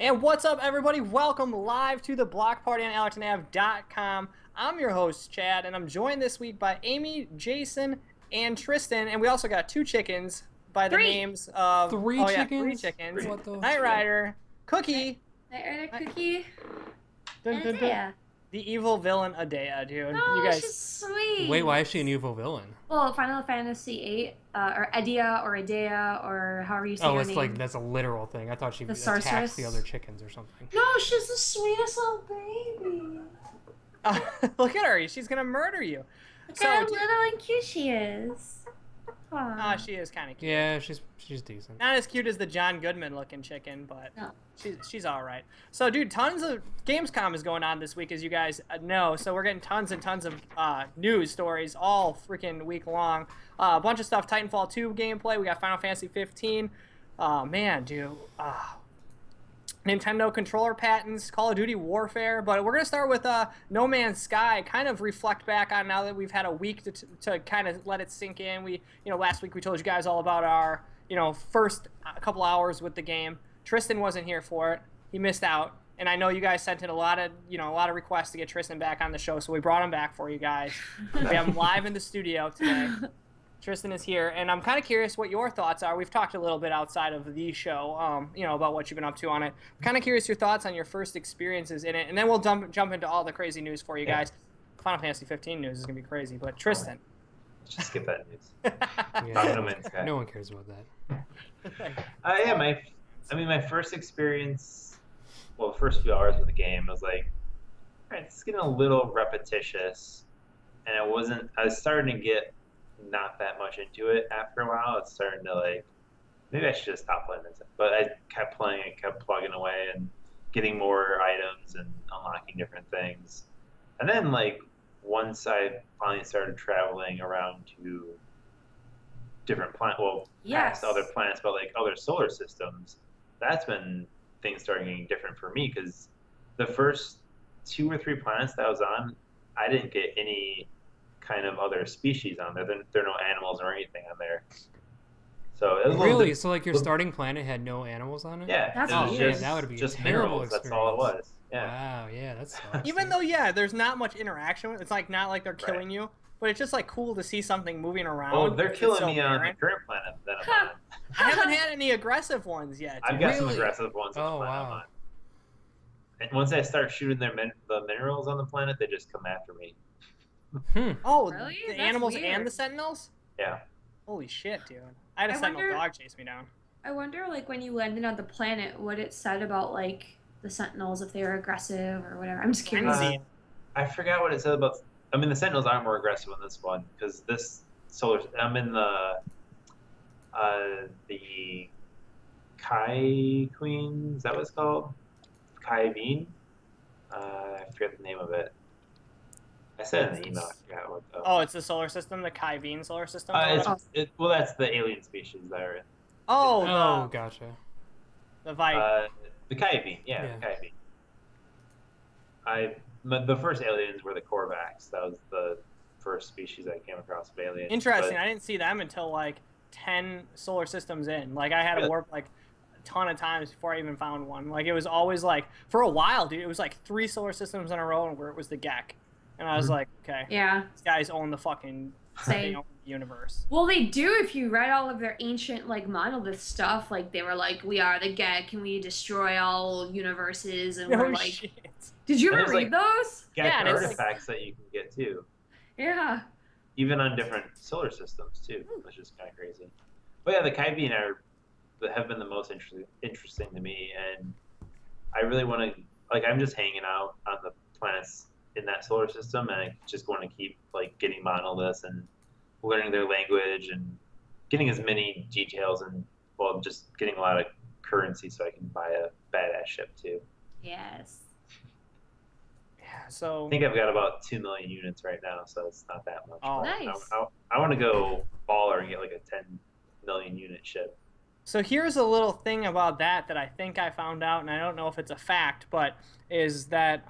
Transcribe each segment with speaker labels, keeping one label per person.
Speaker 1: And what's up, everybody? Welcome live to the block party on AllertonAv.com. I'm your host, Chad, and I'm joined this week by Amy, Jason, and Tristan. And we also got two chickens by the names of...
Speaker 2: Three chickens?
Speaker 1: Three chickens.
Speaker 2: What the...
Speaker 1: Night Rider, Cookie.
Speaker 3: Night Rider, Cookie,
Speaker 1: Dun,
Speaker 3: and
Speaker 1: dun, dun.
Speaker 3: Adea.
Speaker 1: The evil villain, Adea, dude.
Speaker 3: No,
Speaker 1: you guys...
Speaker 3: she's sweet.
Speaker 2: Wait, why is she an evil villain?
Speaker 3: Well, Final Fantasy VIII, or Adea, or however you say her
Speaker 2: it's
Speaker 3: name.
Speaker 2: like, that's a literal thing. I thought she attacked
Speaker 3: sorceress?
Speaker 2: the other chickens or something.
Speaker 3: No, she's the sweetest little baby.
Speaker 1: Look at her. She's going to murder you.
Speaker 3: Look at how little and cute she is.
Speaker 1: She is kind of cute.
Speaker 2: Yeah, she's decent.
Speaker 1: Not as cute as the John Goodman looking chicken, but
Speaker 3: No.
Speaker 1: she's all right. So, dude, tons of Gamescom is going on this week, as you guys know. So we're getting tons and tons of news stories all freaking week long. A bunch of stuff. Titanfall 2 gameplay. We got Final Fantasy 15. Man, dude. Nintendo controller patents, Call of Duty Warfare, but we're going to start with No Man's Sky, kind of reflect back on now that we've had a week to kind of let it sink in. Last week we told you guys all about our, first couple hours with the game. Tristan wasn't here for it. He missed out. And I know you guys sent in a lot of requests to get Tristan back on the show, so we brought him back for you guys. We have him live in the studio today. Tristan is here, and I'm kind of curious what your thoughts are. We've talked a little bit outside of the show, about what you've been up to on it. I'm kind of curious your thoughts on your first experiences in it, and then we'll jump into all the crazy news for you guys. Final Fantasy 15 news is going to be crazy, but Tristan.
Speaker 4: Just skip that news.
Speaker 2: Yeah, no one cares about that.
Speaker 4: My first experience, the first few hours of the game, I was like, all right, it's getting a little repetitious, and I was starting to get not that much into it after a while. It's starting to maybe I should just stop playing this. But I kept playing and kept plugging away and getting more items and unlocking different things. And then once I finally started traveling around to different past other planets, but other solar systems, that's when things started getting different for me, because the first 2 or 3 planets that I was on, I didn't get any kind of other species on there. There are no animals or anything on there. So it was
Speaker 2: really? So your starting planet had no animals on it?
Speaker 4: Yeah.
Speaker 3: That's
Speaker 2: weird. That would be
Speaker 4: just
Speaker 2: terrible
Speaker 4: minerals.
Speaker 2: experience.
Speaker 4: That's all it was. Yeah.
Speaker 2: Wow, yeah, that's
Speaker 1: Even though, there's not much interaction with it. It's not like they're killing you, but it's just cool to see something moving around.
Speaker 4: Oh, they're killing me on the current planet that I'm on.
Speaker 1: I haven't had any aggressive ones yet.
Speaker 4: I've got some aggressive ones on the planet I'm on. And once I start shooting the minerals on the planet, they just come after me.
Speaker 1: Oh,
Speaker 3: really?
Speaker 1: The
Speaker 3: That's
Speaker 1: animals
Speaker 3: weird.
Speaker 1: and the sentinels?
Speaker 4: Yeah.
Speaker 1: Holy shit, dude. I had a sentinel dog chase me down.
Speaker 3: I wonder, when you landed on the planet, what it said about, the Sentinels, if they were aggressive or whatever. I'm just curious.
Speaker 4: I forgot what it said about... the Sentinels aren't more aggressive on this one, because this solar... I'm in the Kai Queen, is that what it's called? Kai Bean? I forget the name of it. I said in the email, I forgot what the...
Speaker 1: Oh, it's the solar system, the Kyvene solar system?
Speaker 4: That's the alien species that are in.
Speaker 1: Oh,
Speaker 2: gotcha.
Speaker 1: The Vite.
Speaker 4: The Kyvene, the Kyvene. The first aliens were the Korvax. That was the first species I came across of aliens.
Speaker 1: Interesting. I didn't see them until 10 solar systems in. I had to warp a ton of times before I even found one. It was always for a while, dude, it was 3 solar systems in a row where it was the Gek. And I was like, okay.
Speaker 3: Yeah.
Speaker 1: These guys own the fucking universe.
Speaker 3: Well, they do if you read all of their ancient, monolith stuff. They were we are the Gek, and we destroy all universes, and we're
Speaker 1: shit.
Speaker 3: Did you ever read those?
Speaker 4: Gek artifacts that you can get, too.
Speaker 3: Yeah.
Speaker 4: Even on different solar systems, too, which is kind of crazy. But yeah, the Kyvene have been the most interesting to me, and I really want to, I'm just hanging out on the planets in that solar system, and I just want to keep getting monoliths and learning their language and getting as many details and just getting a lot of currency so I can buy a badass ship too.
Speaker 3: Yes.
Speaker 1: Yeah. So
Speaker 4: I think I've got about 2 million units right now, so it's not that much.
Speaker 1: Oh,
Speaker 3: nice.
Speaker 4: I want to go baller and get a 10 million unit ship.
Speaker 1: So here's a little thing about that I think I found out, and I don't know if it's a fact, but is that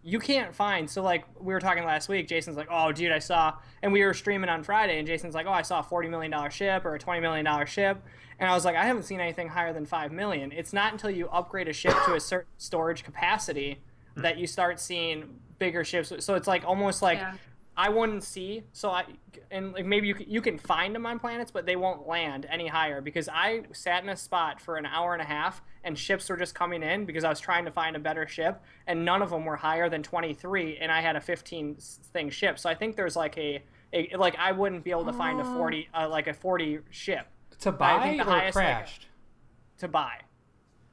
Speaker 1: you can't find, so like we were talking last week, Jason's like, oh dude, I saw, and we were streaming on Friday, and Jason's like, oh, I saw a $40 million ship or a $20 million ship, And I was like, I haven't seen anything higher than 5 million. It's not until you upgrade a ship to a certain storage capacity that you start seeing bigger ships. So it's like almost like I wouldn't see. So like maybe you can find them on planets, but they won't land any higher because I sat in a spot for an hour and a half and ships were just coming in because I was trying to find a better ship, and none of them were higher than 23, and I had a 15 thing ship. So I think there's like like I wouldn't be able to find a 40 ship
Speaker 2: to buy or crashed.
Speaker 1: To buy.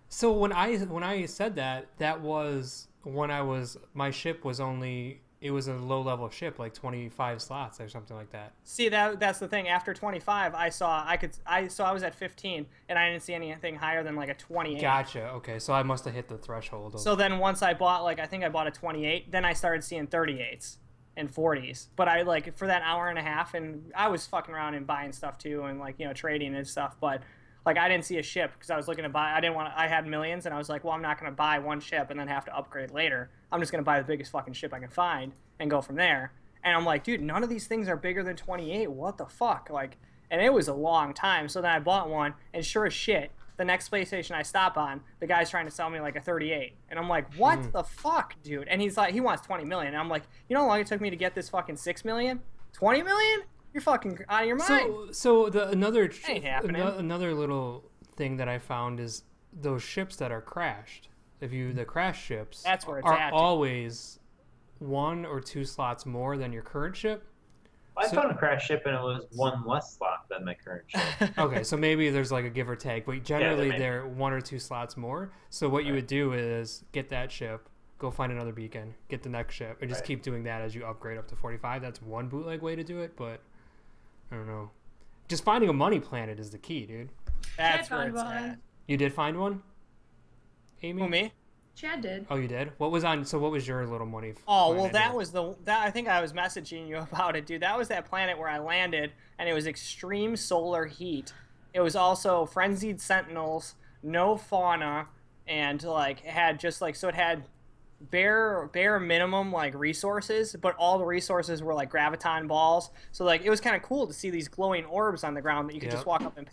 Speaker 2: So when I said that was when my ship was only, it was a low level ship, like 25 slots or something like that.
Speaker 1: See, that's the thing. After 25, I was at 15, and I didn't see anything higher than like a 28.
Speaker 2: Gotcha. Okay, so I must have hit the threshold.
Speaker 1: So then once I bought, like, I think I bought a 28, then I started seeing 38s and 40s. But I, like, for that hour and a half, and I was fucking around and buying stuff too, and like, you know, trading and stuff. But like, I didn't see a ship because I was looking to buy. I had millions, and I was like, well, I'm not going to buy one ship and then have to upgrade later. I'm just going to buy the biggest fucking ship I can find and go from there. And I'm like, dude, none of these things are bigger than 28. What the fuck? Like, and it was a long time. So then I bought one, and sure as shit, the next space station I stop on, the guy's trying to sell me like a 38. And I'm like, what the fuck, dude? And he's like, he wants 20 million. And I'm like, you know how long it took me to get this fucking 6 million? 20 million? You're fucking out of your mind.
Speaker 2: So another little thing that I found is those ships that are crashed. The crash ships,
Speaker 1: that's where it's
Speaker 2: are always 1 or 2 slots more than your current ship.
Speaker 4: I found a crash ship and it was 1 less slot than my current ship.
Speaker 2: Okay, so maybe there's like a give or take, but generally they're 1 or 2 slots more. So what you would do is get that ship, go find another beacon, get the next ship, and just keep doing that as you upgrade up to 45. That's one bootleg way to do it, but I don't know. Just finding a money planet is the key, dude.
Speaker 1: That's where it's at.
Speaker 2: You did find one, Amy?
Speaker 1: Who, me?
Speaker 3: Chad did.
Speaker 2: Oh, you did? What was your little money?
Speaker 1: Oh, well, that was I think I was messaging you about it, dude. That was that planet where I landed, and it was extreme solar heat. It was also frenzied sentinels, no fauna, and like it had just like, so it had bare minimum like resources, but all the resources were like graviton balls. So like it was kind of cool to see these glowing orbs on the ground that you could just walk up and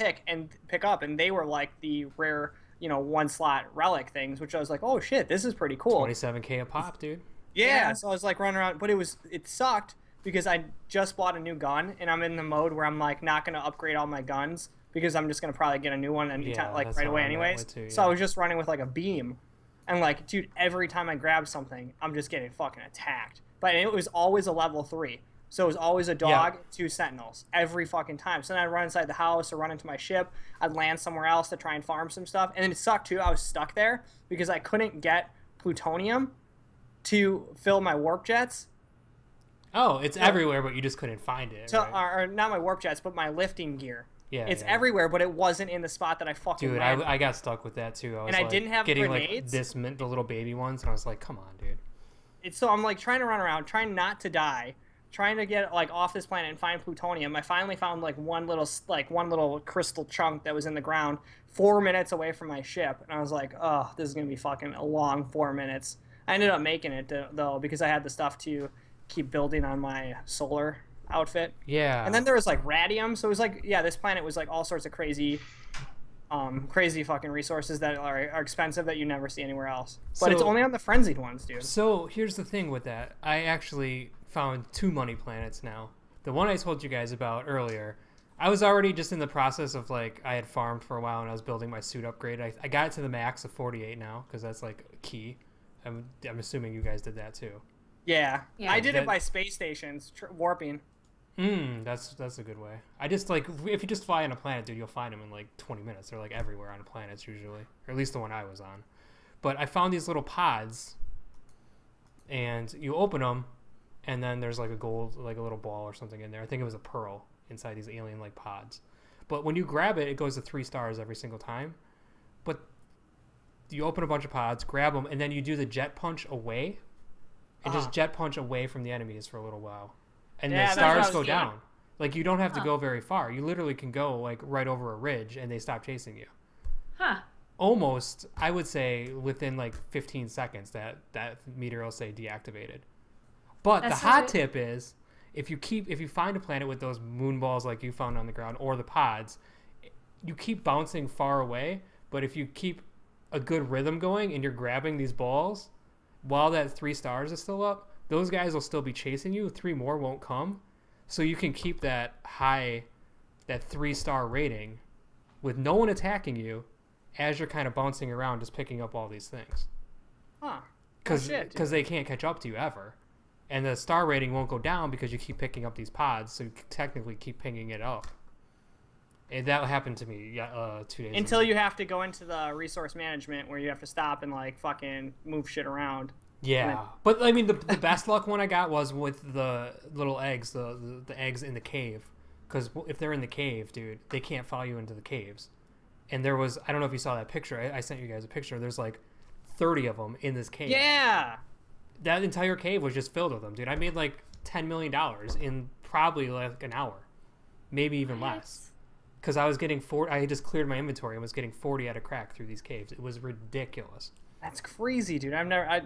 Speaker 1: pick up, and they were like the rare, you know, 1 slot relic things, which I was like, oh shit, this is pretty cool.
Speaker 2: 27K a pop, dude.
Speaker 1: Yeah, so I was like running around, but it sucked because I just bought a new gun, and I'm in the mode where I'm like not gonna upgrade all my guns because I'm just gonna probably get a new one like right away anyways. So I was just running with like a beam. And like, dude, every time I grab something, I'm just getting fucking attacked. But it was always a level 3. So it was always a dog, 2 sentinels, every fucking time. So then I'd run inside the house or run into my ship. I'd land somewhere else to try and farm some stuff. And then it sucked, too. I was stuck there because I couldn't get plutonium to fill my warp jets.
Speaker 2: Oh, it's everywhere, but you just couldn't find it.
Speaker 1: Or not my warp jets, but my lifting gear.
Speaker 2: Yeah,
Speaker 1: it's everywhere, but it wasn't in the spot that I fucking
Speaker 2: Dude,
Speaker 1: landed.
Speaker 2: I got stuck with that too.
Speaker 1: I didn't have
Speaker 2: getting
Speaker 1: grenades.
Speaker 2: Like the little baby ones, and I was like, "Come on, dude."
Speaker 1: So I'm like trying to run around, trying not to die, trying to get like off this planet and find plutonium. I finally found like one little crystal chunk that was in the ground, 4 minutes away from my ship, and I was like, "Oh, this is gonna be fucking a long 4 minutes." I ended up making it though because I had the stuff to keep building on my solar outfit.
Speaker 2: Yeah.
Speaker 1: And then there was like radium, so it was like, this planet was like all sorts of crazy fucking resources that are expensive that you never see anywhere else. But it's only on the frenzied ones, dude.
Speaker 2: So here's the thing with that. I actually found 2 money planets now. The one I told you guys about earlier, I was already just in the process of like, I had farmed for a while and I was building my suit upgrade. I got it to the max of 48 now because that's like key. I'm assuming you guys did that too.
Speaker 1: Yeah. I did it by space stations, warping.
Speaker 2: That's a good way. I just like, if you just fly on a planet, dude, you'll find them in like 20 minutes. They're like everywhere on the planets usually, or at least the one I was on. But I found these little pods, and you open them, and then there's like a gold, like a little ball or something in there. I think it was a pearl inside these alien like pods. But when you grab it, it goes to 3 stars every single time. But you open a bunch of pods, grab them, and then you do the jet punch away, and just jet punch away from the enemies for a little while. And the stars go down. Like, you don't have to go very far. You literally can go, like, right over a ridge, and they stop chasing you.
Speaker 3: Huh.
Speaker 2: Almost, I would say, within, like, 15 seconds, that meteor will say deactivated. But the hot tip is, if you find a planet with those moon balls like you found on the ground, or the pods, you keep bouncing far away, but if you keep a good rhythm going and you're grabbing these balls while that 3 stars is still up, those guys will still be chasing you. 3 more won't come. So you can keep that high, that 3-star rating with no one attacking you as you're kind of bouncing around just picking up all these things.
Speaker 1: Huh.
Speaker 2: Because they can't catch up to you ever. And the star rating won't go down because you keep picking up these pods, so you technically keep pinging it up. And that happened to me 2 days
Speaker 1: Until
Speaker 2: ago.
Speaker 1: you have to go into the resource management where you have to stop and like fucking move shit around.
Speaker 2: Yeah, but I mean the best luck one I got was with the little eggs, the eggs in the cave. Because if they're in the cave, dude, they can't follow you into the caves. And there was, I don't know if you saw that picture. I sent you guys a picture. There's like 30 of them in this cave.
Speaker 1: Yeah.
Speaker 2: That entire cave was just filled with them, dude. I made like $10 million in probably like an hour, maybe even less. Because I was getting I had just cleared my inventory and was getting 40 at a crack through these caves. It was ridiculous.
Speaker 1: That's crazy, dude.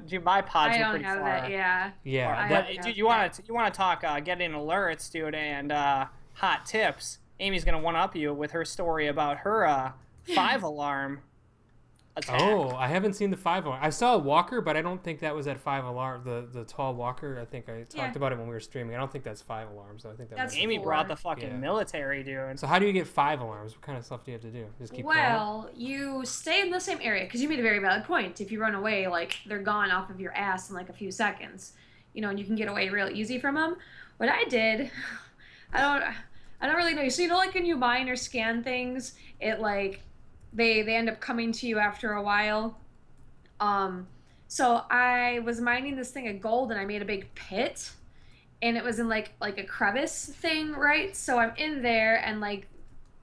Speaker 1: Dude, my pods
Speaker 3: I
Speaker 1: were
Speaker 3: don't
Speaker 1: pretty
Speaker 3: have
Speaker 1: far.
Speaker 3: that. Yeah.
Speaker 2: Yeah,
Speaker 1: But dude, you want to talk getting alerts, dude, and hot tips. Amy's gonna one up you with her story about her 5-alarm attack.
Speaker 2: Oh, I haven't seen the 5-alarm. I saw a walker, but I don't think that was at 5-alarm. The tall walker. I think I talked about it when we were streaming. I don't think that's 5 alarms. I think
Speaker 3: That's
Speaker 1: Amy
Speaker 3: 4.
Speaker 1: brought the fucking military, dude.
Speaker 2: So how do you get 5 alarms? What kind of stuff do you have to do? Just keep going?
Speaker 3: Well, you stay in the same area because you made a very valid point. If you run away, like they're gone off of your ass in like a few seconds, and you can get away real easy from them. What I did, I don't really know. So like when you mine or scan things, it like they end up coming to you after a while. So I was mining this thing of gold and I made a big pit, and it was in like a crevice thing, right? So I'm in there and like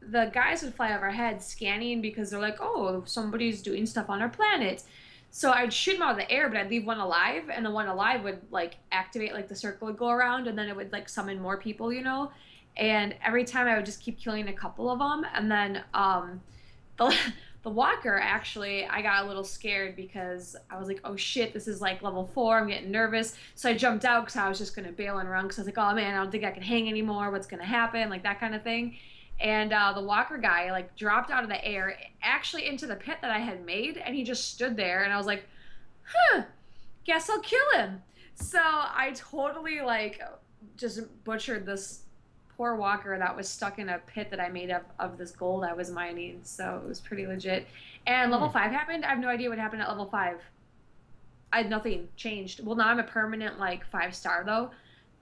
Speaker 3: the guys would fly overhead scanning because they're like, oh, somebody's doing stuff on our planet. So I'd shoot them out of the air, but I'd leave one alive, and the one alive would like activate, like the circle would go around, and then it would like summon more people, And every time I would just keep killing a couple of them, and then the walker, actually, I got a little scared because I was like, oh shit, this is like level 4, I'm getting nervous. So I jumped out because I was just gonna bail and run because I was like, oh man, I don't think I can hang anymore, what's gonna happen, like that kind of thing. And the walker guy like dropped out of the air actually into the pit that I had made, and he just stood there, and I was like, guess I'll kill him. So I totally like just butchered this poor walker that was stuck in a pit that I made of this gold I was mining. So it was pretty legit. And level 5 happened. I have no idea what happened at level 5. Nothing changed. Well, now I'm a permanent like 5-star though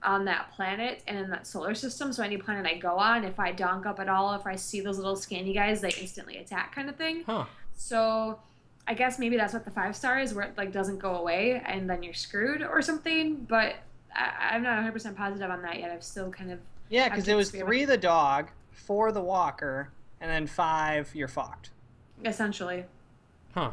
Speaker 3: on that planet and in that solar system. So any planet I go on, if I donk up at all, if I see those little scanny guys, they instantly attack kind of thing.
Speaker 2: Huh.
Speaker 3: So I guess maybe that's what the 5-star is, where it like doesn't go away and then you're screwed or something. But I'm not 100% positive on that yet. I've still kind of...
Speaker 1: Yeah, because it was 3 the dog, 4 the walker, and then 5 you're fucked.
Speaker 3: Essentially.
Speaker 2: Huh.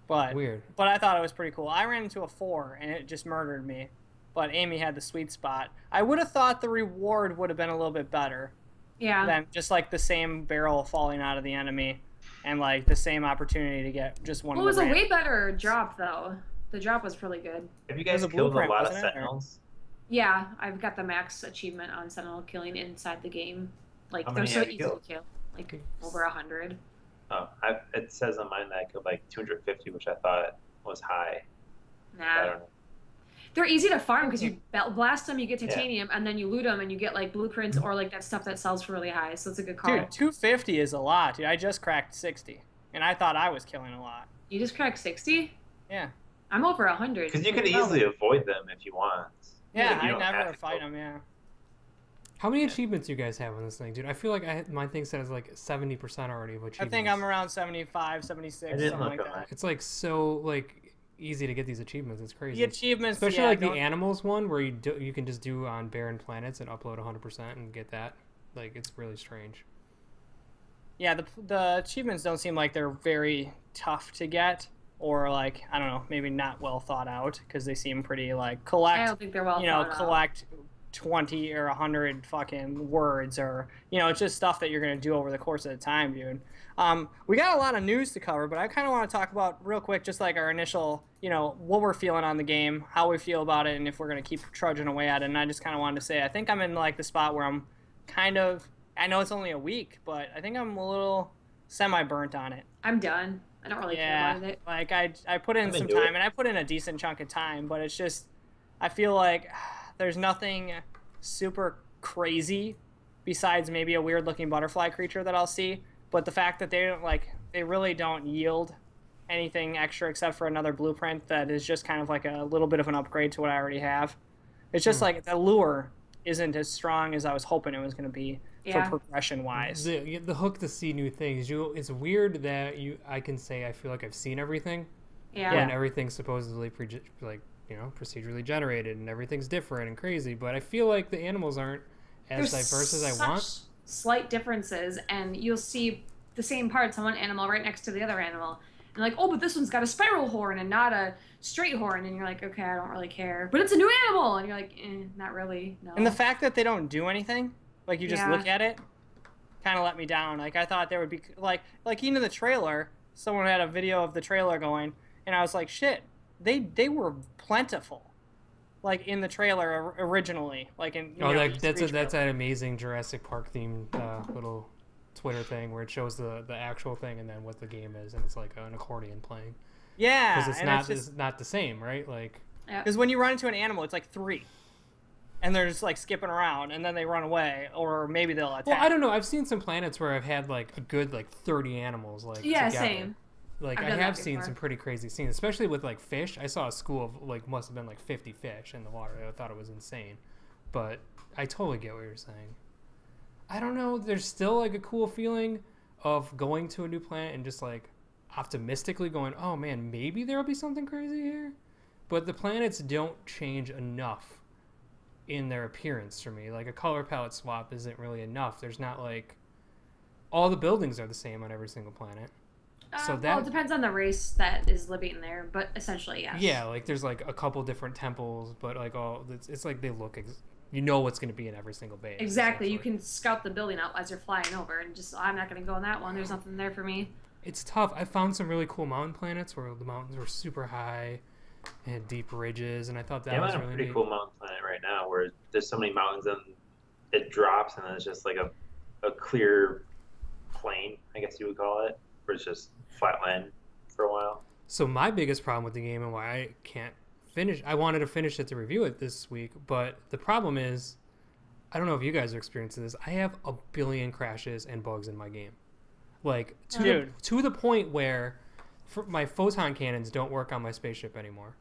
Speaker 1: But
Speaker 2: weird.
Speaker 1: But I thought it was pretty cool. I ran into a 4 and it just murdered me. But Amy had the sweet spot. I would have thought the reward would have been a little bit better.
Speaker 3: Yeah.
Speaker 1: Than just like the same barrel falling out of the enemy and like the same opportunity to get just one.
Speaker 3: Well, it was a way better drop though. The drop was really good.
Speaker 4: Have you guys killed a lot of sentinels?
Speaker 3: Yeah, I've got the max achievement on sentinel killing inside the game. Like they're so easy to kill. Like over 100.
Speaker 4: Oh, it says on mine that I killed like 250, which I thought was high.
Speaker 3: Nah.
Speaker 4: I don't know.
Speaker 3: They're easy to farm because you blast them, you get titanium, and then you loot them, and you get like blueprints or like that stuff that sells for really high. So it's a good call.
Speaker 1: Dude, 250 is a lot, dude. I just cracked 60, and I thought I was killing a lot.
Speaker 3: You just cracked 60?
Speaker 1: Yeah.
Speaker 3: I'm over 100.
Speaker 4: Because you could easily avoid them if you want.
Speaker 1: Yeah, I never fight them. Yeah.
Speaker 2: How many achievements do you guys have on this thing, dude? I feel like my thing says like 70% already of achievements.
Speaker 1: I think I'm around 75, 76, something like that.
Speaker 2: It's like so like easy to get these achievements. It's crazy.
Speaker 1: The achievements,
Speaker 2: especially like the animals one, where you can just do on barren planets and upload 100% and get that. Like it's really strange.
Speaker 1: Yeah, the achievements don't seem like they're very tough to get, or like I don't know, maybe not well thought out because they seem pretty like collect.
Speaker 3: I don't think they're well thought out.
Speaker 1: Collect 20 or 100 fucking words, or it's just stuff that you're gonna do over the course of the time, dude. We got a lot of news to cover, but I kind of want to talk about real quick just like our initial, what we're feeling on the game, how we feel about it, and if we're gonna keep trudging away at it. And I just kind of wanted to say I think I'm in like the spot where I'm kind of I know it's only a week, but I think I'm a little semi-burnt on it.
Speaker 3: I'm done. I don't really care about it.
Speaker 1: Like I put in
Speaker 4: I'm
Speaker 1: some
Speaker 4: into
Speaker 1: time,
Speaker 4: it.
Speaker 1: and I put in a decent chunk of time, but it's just I feel like there's nothing super crazy besides maybe a weird-looking butterfly creature that I'll see. But the fact that they really don't yield anything extra except for another blueprint that is just kind of like a little bit of an upgrade to what I already have. It's just like the lure isn't as strong as I was hoping it was going to be for progression wise.
Speaker 2: The hook to see new things. It's weird that I can say I feel like I've seen everything.
Speaker 3: Yeah.
Speaker 2: When everything's supposedly procedurally generated and everything's different and crazy, but I feel like the animals aren't as diverse as I want.
Speaker 3: Slight differences, and you'll see the same parts on one animal right next to the other animal. And like, oh, but this one's got a spiral horn and not a straight horn. And you're like, okay, I don't really care. But it's a new animal. And you're like, not really, no.
Speaker 1: And the fact that they don't do anything, like you just look at it, kind of let me down. Like I thought there would be, like even the trailer, someone had a video of the trailer going, and I was like, shit, they were plentiful. Like in the trailer originally. Like in,
Speaker 2: that's that amazing Jurassic Park themed little Twitter thing where it shows the actual thing and then what the game is, and it's like an accordion playing.
Speaker 1: Yeah,
Speaker 2: because it's not the same, right? Like,
Speaker 1: because when you run into an animal, it's like 3, and they're just like skipping around, and then they run away, or maybe they'll attack.
Speaker 2: Well, I don't know. I've seen some planets where I've had like a good 30 animals together.
Speaker 3: Same.
Speaker 2: Like I have seen some pretty crazy scenes, especially with like fish. I saw a school of must have been 50 fish in the water. I thought it was insane, but I totally get what you're saying. I don't know. There's still a cool feeling of going to a new planet and just optimistically going, oh man, maybe there'll be something crazy here. But the planets don't change enough in their appearance for me. Like a color palette swap isn't really enough. There's not all the buildings are the same on every single planet.
Speaker 3: Well, it depends on the race that is living there, but essentially, yes. Yeah,
Speaker 2: there's a couple different temples, but it's they look. You know what's going to be in every single base.
Speaker 3: Exactly. You can scout the building out as you're flying over, and I'm not going to go on that one. There's nothing there for me.
Speaker 2: It's tough. I found some really cool mountain planets where the mountains were super high and had deep ridges, and I thought that was really neat. I'm on a pretty
Speaker 4: cool mountain planet right now where there's so many mountains and it drops, and then it's just a clear plain, I guess you would call it, where it's just flat land for a while.
Speaker 2: So my biggest problem with the game and why I can't I wanted to finish it to review it this week, but the problem is, I don't know if you guys are experiencing this, I have a billion crashes and bugs in my game. To the point where my photon cannons don't work on my spaceship anymore.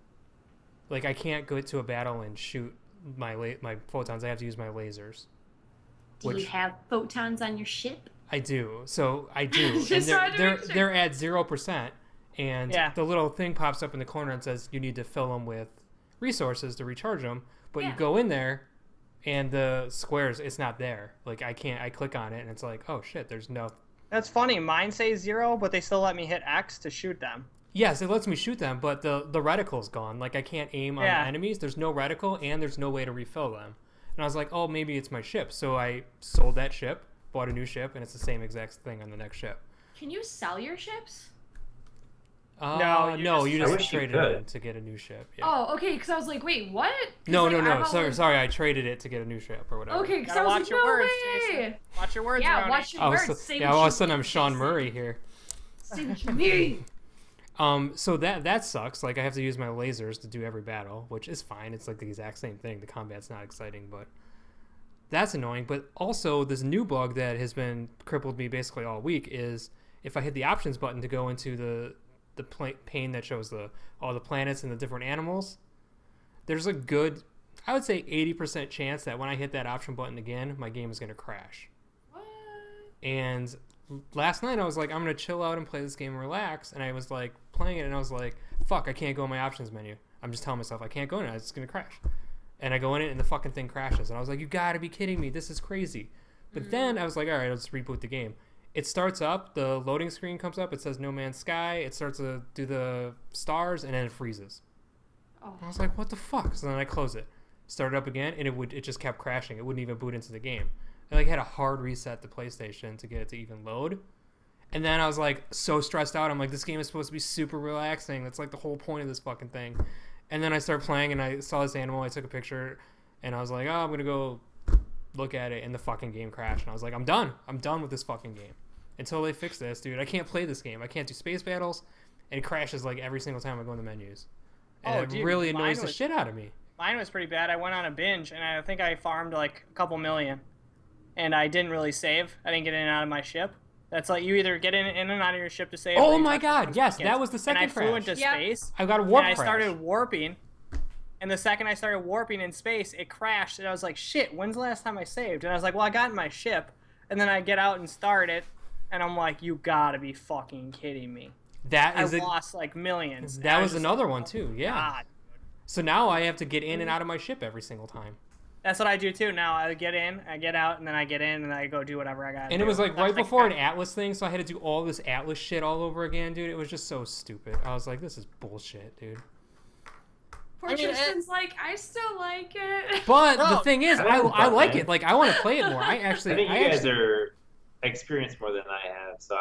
Speaker 2: I can't go to a battle and shoot my photons. I have to use my lasers.
Speaker 3: Do you have photons on your ship?
Speaker 2: I do. So I do. And they're at 0%. And the little thing pops up in the corner and says you need to fill them with resources to recharge them. But you go in there, and the squares, it's not there. I click on it, and it's like, oh shit, there's no.
Speaker 1: That's funny. Mine say 0, but they still let me hit X to shoot them.
Speaker 2: Yes, it lets me shoot them, but the reticle's gone. I can't aim on the enemies. There's no reticle, and there's no way to refill them. And I was like, oh, maybe it's my ship. So I sold that ship, bought a new ship, and it's the same exact thing on the next ship.
Speaker 3: Can you sell your ships?
Speaker 1: No,
Speaker 2: you just traded it to get a new ship. Yeah.
Speaker 3: Oh, okay, because I was like, wait, what?
Speaker 2: No. Sorry, I traded it to get a new ship or whatever.
Speaker 3: Okay, because I was like, no way.
Speaker 1: Jason. Watch your words,
Speaker 3: yeah, watch your words.
Speaker 2: All of a sudden I'm Sean Murray here.
Speaker 3: Save me.
Speaker 2: So that sucks. I have to use my lasers to do every battle, which is fine. It's the exact same thing. The combat's not exciting, but that's annoying. But also, this new bug that has been crippled me basically all week is if I hit the options button to go into the pane that shows all the planets and the different animals, there's a good, I would say 80% chance that when I hit that option button again, my game is going to crash.
Speaker 3: What?
Speaker 2: And last night I was like, I'm going to chill out and play this game and relax, and I was playing it, and I was like, fuck, I can't go in my options menu. I'm just telling myself I can't go in it, it's going to crash. And I go in it and the fucking thing crashes, and I was like, you gotta be kidding me, this is crazy. But then I was like, alright, let's reboot the game. It starts up, the loading screen comes up, it says No Man's Sky, it starts to do the stars, and then it freezes. Oh. I was like, what the fuck? So then I close it, started up again, and it just kept crashing. It wouldn't even boot into the game. I had a hard reset the PlayStation to get it to even load. And then I was so stressed out. I'm like, this game is supposed to be super relaxing. That's the whole point of this fucking thing. And then I started playing, and I saw this animal. I took a picture, and I was like, oh, I'm gonna go look at it, and the fucking game crashed. And I was like, I'm done. I'm done with this fucking game. Until they fix this, dude. I can't play this game. I can't do space battles. And it crashes like every single time I go in the menus. And it really annoys the shit out of me.
Speaker 1: Mine was pretty bad. I went on a binge, and I think I farmed like a couple million. And I didn't really save. I didn't get in and out of my ship. That's like you either get in and out of your ship to save.
Speaker 2: Oh my god, yes, that was the second crash.
Speaker 1: And I flew into space.
Speaker 2: I got a warp
Speaker 1: crash.
Speaker 2: I
Speaker 1: started warping. And the second I started warping in space, it crashed. And I was like, shit, when's the last time I saved? And I was like, well, I got in my ship. And then I get out and start it. And I'm like, you gotta be fucking kidding me. I lost like millions.
Speaker 2: That was another one too, yeah.
Speaker 1: God.
Speaker 2: So now I have to get in and out of my ship every single time.
Speaker 1: That's what I do too. Now I get in, I get out, and then I get in, and I go do whatever I got.
Speaker 2: And it was like right before an Atlas thing, so I had to do all this Atlas shit all over again, dude. It was just so stupid. I was like, this is bullshit, dude.
Speaker 3: Poor Tristan's like, I still like it.
Speaker 2: But the thing is, I like it. Like, I want to play it more. I think
Speaker 4: you guys are experienced more than I have, so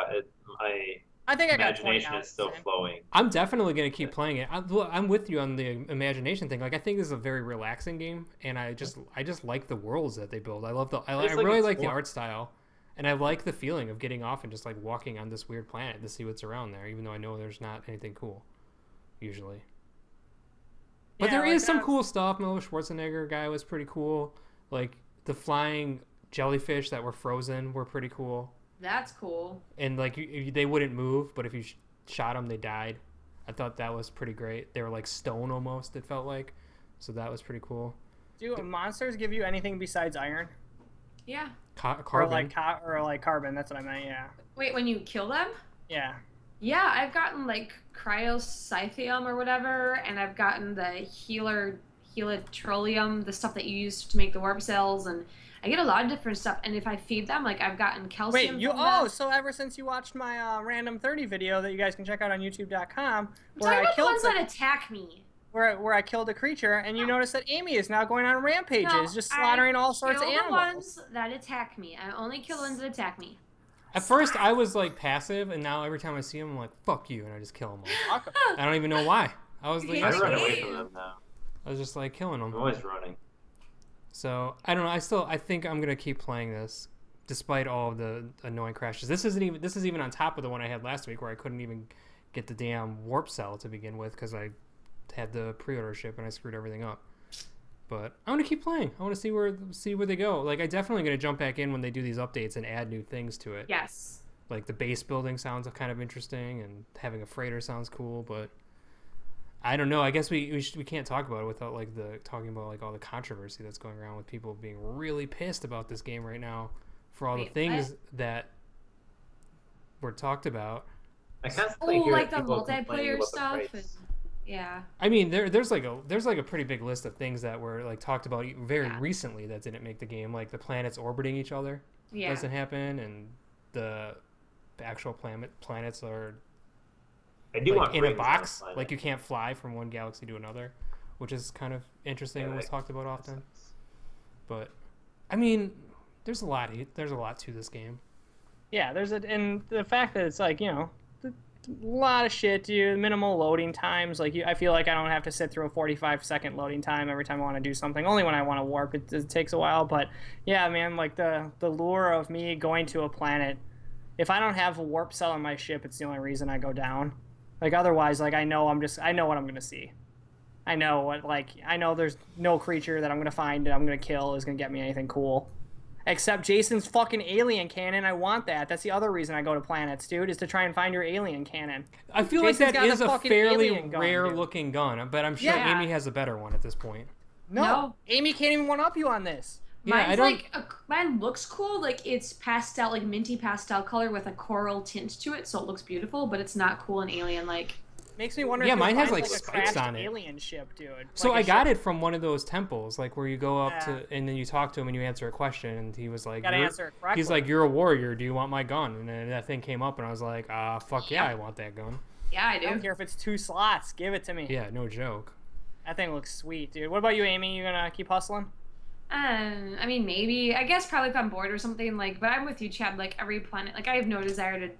Speaker 1: I think
Speaker 4: imagination is still flowing.
Speaker 2: I'm definitely going to keep playing it. I'm with you on the imagination thing. Like, I think this is a very relaxing game, and I just like the worlds that they build. I really like the art style, and I like the feeling of getting off and just like walking on this weird planet to see what's around there, even though I know there's not anything cool, usually. But there is some cool stuff. Miller Schwarzenegger guy was pretty cool. Like, the flying jellyfish that were frozen were pretty cool.
Speaker 3: That's cool.
Speaker 2: And like they wouldn't move, but if you shot them, they died. I thought that was pretty great. They were like stone almost. It felt like, so that was pretty cool.
Speaker 1: Do monsters give you anything besides iron?
Speaker 3: Yeah.
Speaker 2: Carbon.
Speaker 1: Or like carbon. That's what I meant. Yeah.
Speaker 3: Wait, when you kill them?
Speaker 1: Yeah.
Speaker 3: Yeah, I've gotten like cryoscythium or whatever, and I've gotten the helitrolium, the stuff that you use to make the warp cells, and I get a lot of different stuff, and if I feed them, like I've gotten calcium.
Speaker 1: Wait, so ever since you watched my random 30 video that you guys can check out on YouTube.com,
Speaker 3: where I killed the ones that attack me,
Speaker 1: where I killed a creature, and you notice that Amy is now going on rampages, just slaughtering all sorts of animals.
Speaker 3: The ones that attack me. I only kill the ones that attack me.
Speaker 2: At first, I was like passive, and now every time I see them, I'm like, "Fuck you," and I just kill them all. I don't even know why. I was like,
Speaker 4: I run away from them now.
Speaker 2: I was just like killing them.
Speaker 4: I'm always running.
Speaker 2: So I don't know. I think I'm gonna keep playing this, despite all of the annoying crashes. This is even on top of the one I had last week, where I couldn't even get the damn warp cell to begin with because I had the pre-order ship and I screwed everything up. But I'm gonna keep playing. I want to see where they go. Like, I definitely gonna jump back in when they do these updates and add new things to it.
Speaker 3: Yes.
Speaker 2: Like the base building sounds kind of interesting, and having a freighter sounds cool, but I don't know. I guess we can't talk about it without like talking about like all the controversy that's going around with people being really pissed about this game right now for all the things that were talked about.
Speaker 4: I constantly hear
Speaker 3: like the
Speaker 4: people
Speaker 3: multiplayer stuff. Yeah.
Speaker 2: I mean, there's like a pretty big list of things that were like talked about very recently that didn't make the game, like the planets orbiting each other doesn't happen, and the actual planets are.
Speaker 4: I do want
Speaker 2: in a box, like you can't fly from one galaxy to another, which is kind of interesting and was talked about often. But I mean, there's a lot to this game.
Speaker 1: Yeah, and the fact that it's like, you know, a lot of shit, dude. Minimal loading times. Like, I feel like I don't have to sit through a 45-second loading time every time I want to do something. Only when I want to warp, it takes a while. But yeah, man, like the lure of me going to a planet. If I don't have a warp cell on my ship, it's the only reason I go down. Like, otherwise, like, I know what I'm gonna see. I know there's no creature that I'm gonna find and I'm gonna kill is gonna get me anything cool. Except Jason's fucking alien cannon. I want that. That's the other reason I go to planets, dude, is to try and find your alien cannon.
Speaker 2: I feel
Speaker 1: Jason's
Speaker 2: like that is a fairly rare
Speaker 1: gun,
Speaker 2: looking gun, but I'm sure Amy has a better one at this point.
Speaker 1: No. Amy can't even one-up you on this.
Speaker 3: Mine looks cool. Like, it's pastel, like minty pastel color with a coral tint to it, so it looks beautiful, but it's not cool and alien-like.
Speaker 1: Makes me wonder.
Speaker 2: Yeah,
Speaker 1: if
Speaker 2: mine has
Speaker 1: like
Speaker 2: spikes on it.
Speaker 1: Alien ship, dude.
Speaker 2: So I got it from one of those temples, like where you go up to, and then you talk to him and you answer a question, and he was like, he's like, "You're a warrior. Do you want my gun?" And then that thing came up, and I was like, fuck yeah, I want that gun."
Speaker 3: Yeah, I do.
Speaker 1: I don't care if it's 2 slots. Give it to me.
Speaker 2: Yeah, no joke.
Speaker 1: That thing looks sweet, dude. What about you, Amy? You gonna keep hustling?
Speaker 3: I mean, maybe. I guess probably if I'm bored or something, like, but I'm with you, Chad. Like, every planet, like, I have no desire to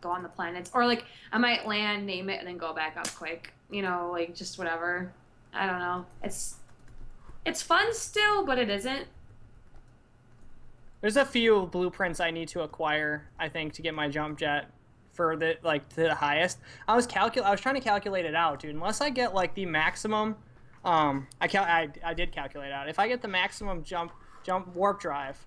Speaker 3: go on the planets. Or, like, I might land, name it, and then go back up quick. You know, like, just whatever. I don't know. It's fun still, but it isn't.
Speaker 1: There's a few blueprints I need to acquire, I think, to get my jump jet for the to the highest. I was trying to calculate it out, dude. Unless I get like the maximum, I did calculate it out. If I get the maximum jump warp drive,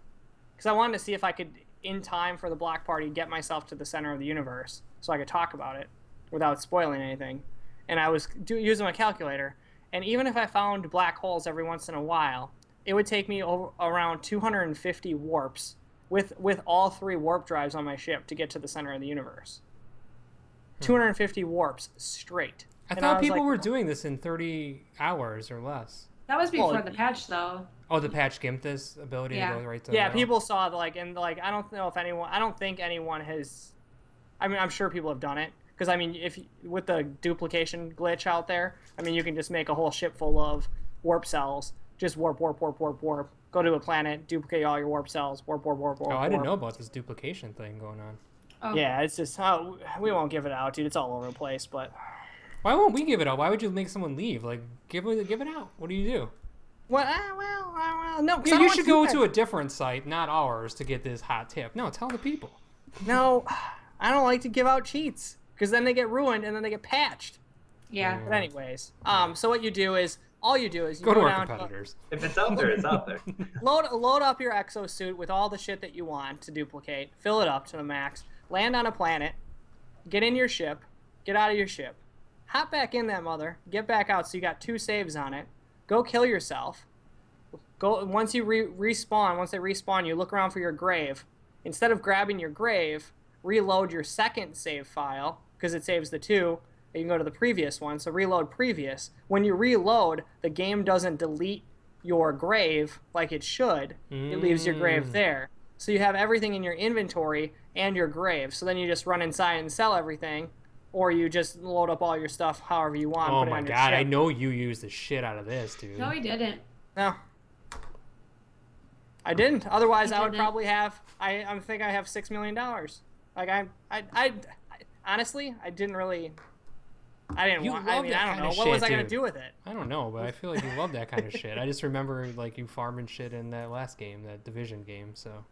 Speaker 1: because I wanted to see if I could, in time for the block party, get myself to the center of the universe so I could talk about it without spoiling anything. And I was using my calculator, and even if I found black holes every once in a while, it would take me around 250 warps with all 3 warp drives on my ship to get to the center of the universe. 250 warps straight.
Speaker 2: I thought people were doing this in 30 hours or less.
Speaker 3: That was before the patch, though.
Speaker 2: Oh, the patch gimped this ability to go right to the
Speaker 1: Yeah,
Speaker 2: middle?
Speaker 1: people saw I don't know if anyone. I don't think anyone has. I mean, I'm sure people have done it because I mean, if with the duplication glitch out there, I mean, you can just make a whole ship full of warp cells. Just warp. Go to a planet, duplicate all your warp cells, warp.
Speaker 2: Oh, I didn't know about this duplication thing going on.
Speaker 3: Oh.
Speaker 1: Yeah, it's just we won't give it out, dude. It's all over the place, but
Speaker 2: why won't we give it out? Why would you make someone leave? Like, give it out. What do you do?
Speaker 1: Well, no.
Speaker 2: Yeah, you should go to a different site, not ours, to get this hot tip. No, tell the people.
Speaker 1: No, I don't like to give out cheats because then they get ruined and then they get patched.
Speaker 3: Yeah.
Speaker 1: But anyways, so what you do is. All you do is you
Speaker 2: go to our
Speaker 1: down
Speaker 2: competitors.
Speaker 4: If it's out there, it's out there.
Speaker 1: Load up your exosuit with all the shit that you want to duplicate. Fill it up to the max. Land on a planet. Get in your ship. Get out of your ship. Hop back in that mother. Get back out so you got 2 saves on it. Go kill yourself. Go once you respawn. Once they respawn, you look around for your grave. Instead of grabbing your grave, reload your second save file because it saves the 2. You can go to the previous one, so reload previous. When you reload, the game doesn't delete your grave like it should. It leaves your grave there. So you have everything in your inventory and your grave. So then you just run inside and sell everything, or you just load up all your stuff however you want.
Speaker 2: Oh my god, I know you use the shit out of this, dude.
Speaker 3: No, he didn't.
Speaker 1: No. I didn't. Otherwise, I would probably have, I think I have $6 million. Like, I honestly, I didn't really... I didn't want. I mean, I don't know. What was I gonna do with it?
Speaker 2: I don't know, but I feel like you love that kind of shit. I just remember like you farming shit in that last game, that Division game. So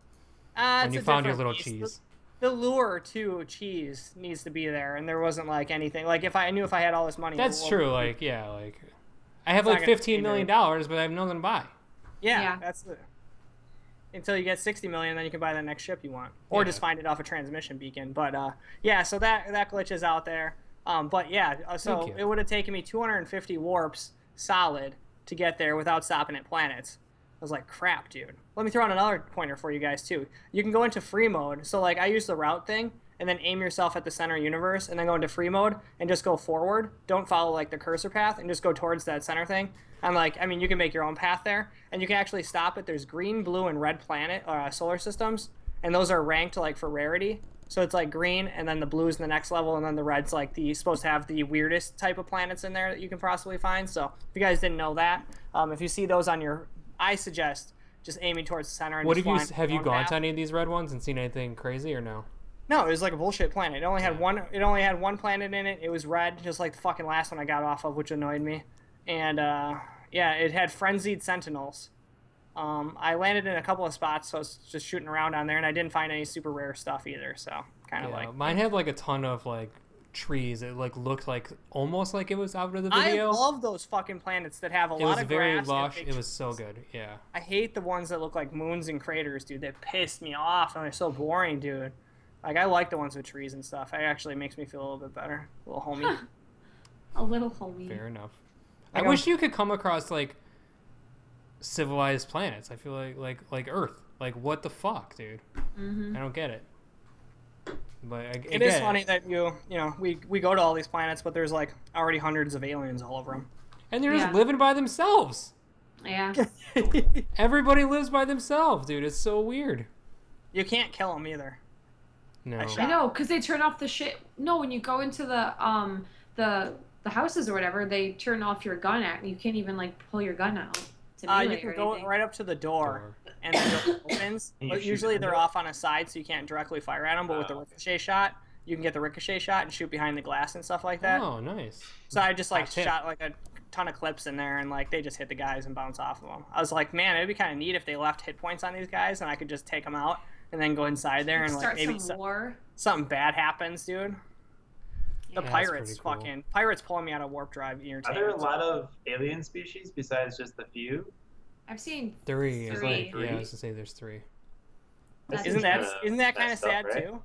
Speaker 2: when you found your little cheese,
Speaker 1: the lure to cheese needs to be there, and there wasn't like anything. Like if I had all this money.
Speaker 2: That's true. Like yeah, like I have like $15 million, but I have nothing to buy.
Speaker 1: Yeah. That's the. Until you get 60 million, then you can buy the next ship you want, or just find it off a transmission beacon. But yeah, so that glitch is out there. But yeah, so it would have taken me 250 warps solid to get there without stopping at planets. I was like, crap, dude. Let me throw in another pointer for you guys, too. You can go into free mode. So, like, I use the route thing, and then aim yourself at the center universe, and then go into free mode, and just go forward. Don't follow, like, the cursor path, and just go towards that center thing. And, like, I mean, you can make your own path there, and you can actually stop it. There's green, blue, and red planet solar systems, and those are ranked, like, for rarity. So it's like green, and then the blue's in the next level, and then the red's like supposed to have the weirdest type of planets in there that you can possibly find. So if you guys didn't know that, if you see those on your, I suggest just aiming towards the center. And
Speaker 2: what have you gone to any of these red ones and seen anything crazy or no?
Speaker 1: No, it was like a bullshit planet. It only had one. It only had one planet in it. It was red, just like the fucking last one I got off of, which annoyed me. And yeah, it had frenzied sentinels. I landed in a couple of spots, so I was just shooting around on there, and I didn't find any super rare stuff either. So kind of like
Speaker 2: mine had like a ton of like trees. It like looked like almost like it was out of the video.
Speaker 1: I love those fucking planets that have a lot of grass.
Speaker 2: It was very lush. It was so good. Yeah.
Speaker 1: I hate the ones that look like moons and craters, dude. They pissed me off, and they're so boring, dude. Like I like the ones with trees and stuff. It actually makes me feel a little bit better, a little homey.
Speaker 3: A little homey.
Speaker 2: Fair enough. I wish you could come across like civilized planets. I feel like Earth. Like what the fuck, dude? I don't get it. But
Speaker 1: it is funny that you know we go to all these planets, but there's like already hundreds of aliens all over them,
Speaker 2: and they're just living by themselves.
Speaker 3: Yeah.
Speaker 2: Everybody lives by themselves, dude. It's so weird.
Speaker 1: You can't kill them either.
Speaker 2: No.
Speaker 3: I know, because they turn off the shit. No, when you go into the houses or whatever, they turn off your gun at, and you can't even like pull your gun out.
Speaker 1: You can go right up to the door, and the door opens. But usually they're off on a side, so you can't directly fire at them. But with the ricochet shot, you can get the ricochet shot and shoot behind the glass and stuff like that.
Speaker 2: Oh, nice.
Speaker 1: So I just like shot like a ton of clips in there, and like they just hit the guys and bounce off of them. I was like, man, it'd be kind of neat if they left hit points on these guys, and I could just take them out and then go inside there and like maybe something bad happens, dude. The pirates, cool. Fucking pirates pulling me out of warp drive.
Speaker 4: Are there a lot of alien species besides just the few?
Speaker 3: I've seen
Speaker 2: three.
Speaker 3: Three.
Speaker 2: Yeah, I was gonna say there's 3.
Speaker 1: Isn't that kind of sad right? too?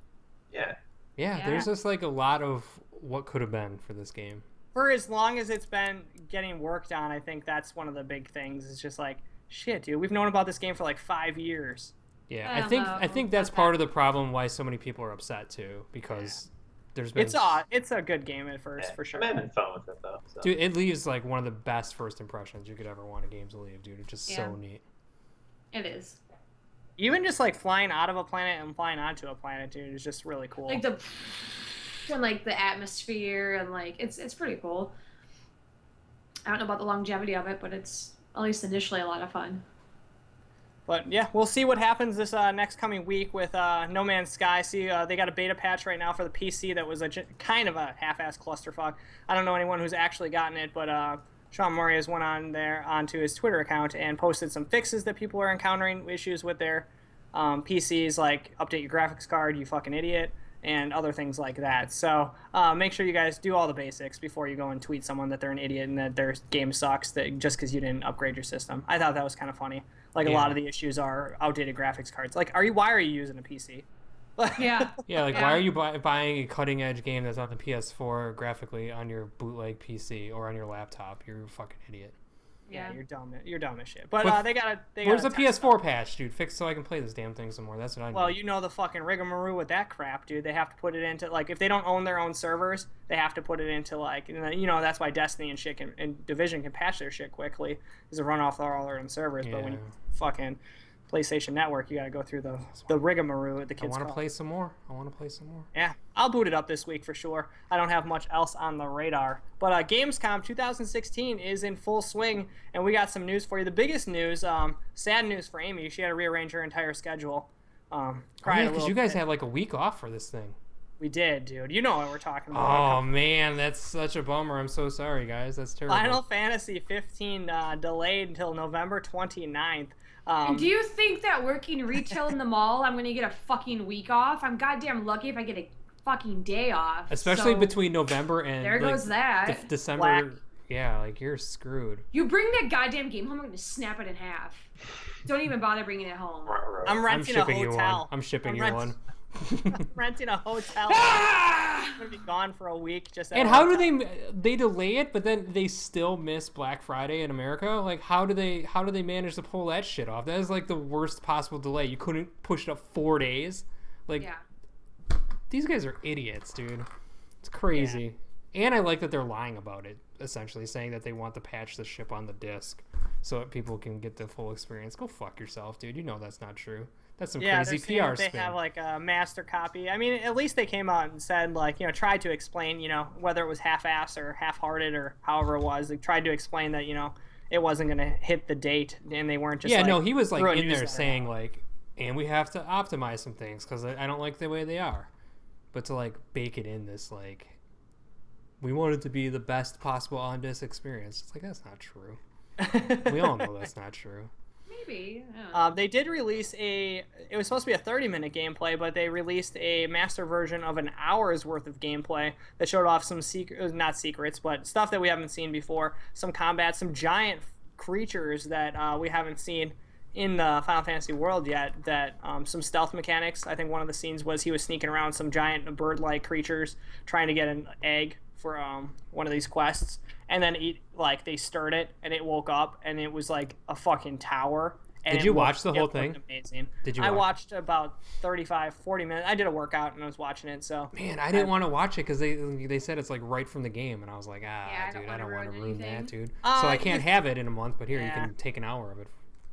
Speaker 2: Yeah. There's just like a lot of what could have been for this game.
Speaker 1: For as long as it's been getting worked on, I think that's one of the big things. It's just like, shit, dude, we've known about this game for like 5 years.
Speaker 2: Yeah, I think that's part of the problem why so many people are upset too, because there's been
Speaker 1: it's a good game at first for sure.
Speaker 4: I'm having fun with it though. So.
Speaker 2: Dude, it leaves like one of the best first impressions you could ever want a game to leave, dude. It's just so neat.
Speaker 3: It is.
Speaker 1: Even just like flying out of a planet and flying onto a planet, dude, is just really cool.
Speaker 3: Like the atmosphere and like it's pretty cool. I don't know about the longevity of it, but it's at least initially a lot of fun.
Speaker 1: But yeah, we'll see what happens this next coming week with No Man's Sky. See, they got a beta patch right now for the PC that was kind of a half-ass clusterfuck. I don't know anyone who's actually gotten it, but Sean Morias went onto his Twitter account and posted some fixes that people are encountering issues with their PCs, like update your graphics card, you fucking idiot, and other things like that. So make sure you guys do all the basics before you go and tweet someone that they're an idiot and that their game sucks just because you didn't upgrade your system. I thought that was kind of funny. Like a lot of the issues are outdated graphics cards. Like, why are you using a PC?
Speaker 3: Yeah.
Speaker 2: Why are you buying a cutting edge game that's on the PS4 graphically on your bootleg PC or on your laptop? You're a fucking idiot.
Speaker 1: Yeah, you're dumb. You're dumb as shit. But they got.
Speaker 2: Where's the PS4 patch, dude? Fix so I can play this damn thing some more. That's what I need.
Speaker 1: Well, you know the fucking rigmarole with that crap, dude. They have to put it into like if they don't own their own servers, they have to put it into like you know that's why Destiny and shit and Division can patch their shit quickly is to run off all their own servers. But when you fucking PlayStation Network, you got to go through the rigmarole the kids.
Speaker 2: I want to play some more.
Speaker 1: Yeah, I'll boot it up this week for sure. I don't have much else on the radar. But Gamescom 2016 is in full swing, and we got some news for you. The biggest news, sad news for Amy. She had to rearrange her entire schedule.
Speaker 2: Because you guys had like a week off for this thing.
Speaker 1: We did, dude. You know what we're talking about.
Speaker 2: Oh, man, that's such a bummer. I'm so sorry, guys. That's terrible.
Speaker 1: Final Fantasy 15 delayed until November 29th.
Speaker 3: Do you think that working retail in the mall, I'm going to get a fucking week off? I'm goddamn lucky if I get a fucking day off.
Speaker 2: Especially between November and
Speaker 3: there goes that.
Speaker 2: December.
Speaker 1: Black.
Speaker 2: Yeah, like you're screwed.
Speaker 3: You bring that goddamn game home, I'm going to snap it in half. Don't even bother bringing it home.
Speaker 1: I'm renting a hotel.
Speaker 2: I'm shipping you one.
Speaker 1: I'm renting a hotel. I'm gonna be gone for a week.
Speaker 2: And how do they delay it, but then they still miss Black Friday in America? Like, how do they manage to pull that shit off? That is like the worst possible delay. You couldn't push it up 4 days. Like, these guys are idiots, dude. It's crazy. Yeah. And I like that they're lying about it, essentially saying that they want to patch the ship on the disc so that people can get the full experience. Go fuck yourself, dude. You know that's not true. That's some crazy PR spin.
Speaker 1: They have like a master copy. I mean, at least they came out and said like, tried to explain, whether it was half-assed or half-hearted or however it was. They tried to explain that, it wasn't going to hit the date and they weren't just
Speaker 2: he was like in there saying like, and we have to optimize some things because I don't like the way they are. But to like bake it in this like, we want it to be the best possible on-disc experience. It's like, that's not true. We all know that's not true.
Speaker 3: Maybe.
Speaker 1: They did release it was supposed to be a 30-minute gameplay, but they released a master version of an hour's worth of gameplay that showed off some not secrets, but stuff that we haven't seen before, some combat, some giant creatures that we haven't seen in the Final Fantasy world yet, that some stealth mechanics. I think one of the scenes was he was sneaking around some giant bird-like creatures trying to get an egg for one of these quests, and then they stirred it and it woke up and it was like a fucking tower. And
Speaker 2: did you watch the whole thing?
Speaker 1: Amazing.
Speaker 2: I
Speaker 1: watched about 35-40 minutes. I did a workout and I was watching it. So
Speaker 2: man, I didn't want to watch it because they said it's like right from the game, and I was like, dude, I don't want to ruin that, dude. So I can't have it in a month, but here you can take an hour of it.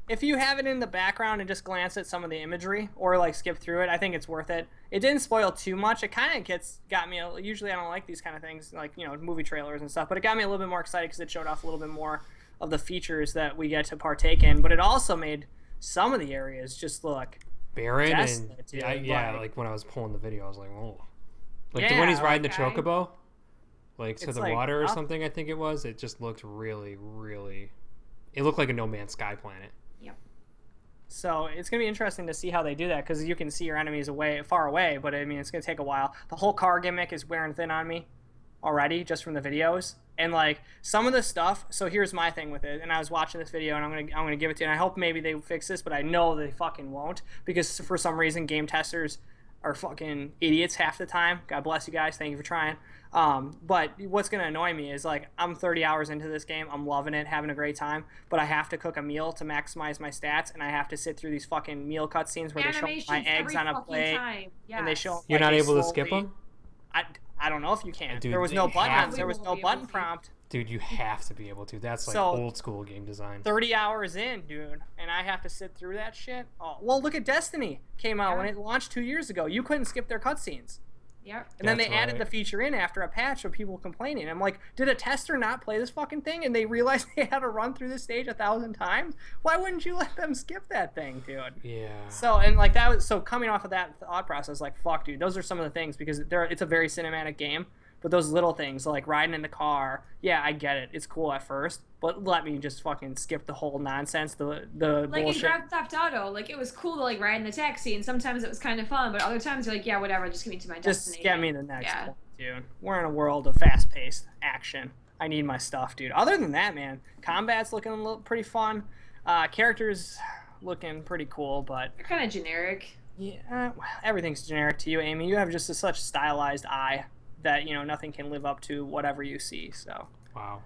Speaker 1: If you have it in the background and just glance at some of the imagery or like skip through it, I think it's worth it. It didn't spoil too much. It kind of got me. Usually I don't like these kind of things, like movie trailers and stuff, but it got me a little bit more excited because it showed off a little bit more of the features that we get to partake in. But it also made some of the areas just look
Speaker 2: barren desolate, and like when I was pulling the video, I was like, whoa, when he's riding the chocobo. like to
Speaker 1: It's
Speaker 2: the
Speaker 1: like
Speaker 2: water or
Speaker 1: nothing.
Speaker 2: something. I think it was. It just looked really, really. It looked like a No Man's Sky planet.
Speaker 3: Yep.
Speaker 1: So it's gonna be interesting to see how they do that because you can see your enemies far away. But I mean, it's gonna take a while. The whole car gimmick is wearing thin on me already, just from the videos. And like some of the stuff. So here's my thing with it. And I was watching this video, and I'm gonna give it to you. And I hope maybe they fix this, but I know they fucking won't because for some reason game testers are fucking idiots half the time. God bless you guys. Thank you for trying. But what's going to annoy me is like I'm 30 hours into this game. I'm loving it, having a great time. But I have to cook a meal to maximize my stats, and I have to sit through these fucking meal cutscenes where they show my eggs on a plate, and they show.
Speaker 2: You're
Speaker 1: like,
Speaker 2: not
Speaker 1: they
Speaker 2: able to
Speaker 1: slowly-
Speaker 2: skip them?
Speaker 1: I don't know if you can.
Speaker 2: Dude,
Speaker 1: there was no
Speaker 2: you
Speaker 1: button.
Speaker 2: have
Speaker 1: There was no button prompt.
Speaker 2: Dude, you have to be able to. That's like
Speaker 1: So-
Speaker 2: old school game design.
Speaker 1: 30 hours in, dude, and I have to sit through that shit. Oh, well, look at Destiny came out when it launched 2 years ago. You couldn't skip their cutscenes.
Speaker 3: Yep.
Speaker 1: And then
Speaker 2: That's
Speaker 1: they added
Speaker 2: right.
Speaker 1: the feature in after a patch of people complaining. I'm like, did a tester not play this fucking thing and they realized they had to run through this stage 1,000 times? Why wouldn't you let them skip that thing, dude?
Speaker 2: Yeah.
Speaker 1: So, and like that was, so coming off of that thought process, like, fuck, dude, those are some of the things because it's a very cinematic game. But those little things, like riding in the car, yeah, I get it. It's cool at first, but let me just fucking skip the whole nonsense, the
Speaker 3: Like
Speaker 1: bullshit.
Speaker 3: in Grand Theft Auto, like it was cool to like ride in the taxi, and sometimes it was kind of fun, but other times you're like, yeah, whatever, just get me to my
Speaker 1: Just
Speaker 3: destination.
Speaker 1: get me to the next
Speaker 3: Yeah.
Speaker 1: point, dude. We're in a world of fast-paced action. I need my stuff, dude. Other than that, man, combat's looking a little pretty fun. Characters looking pretty cool, but
Speaker 3: They're kind of generic.
Speaker 1: yeah, everything's generic to you, Amy. You have just such stylized eye that nothing can live up to whatever you see. So
Speaker 2: Wow.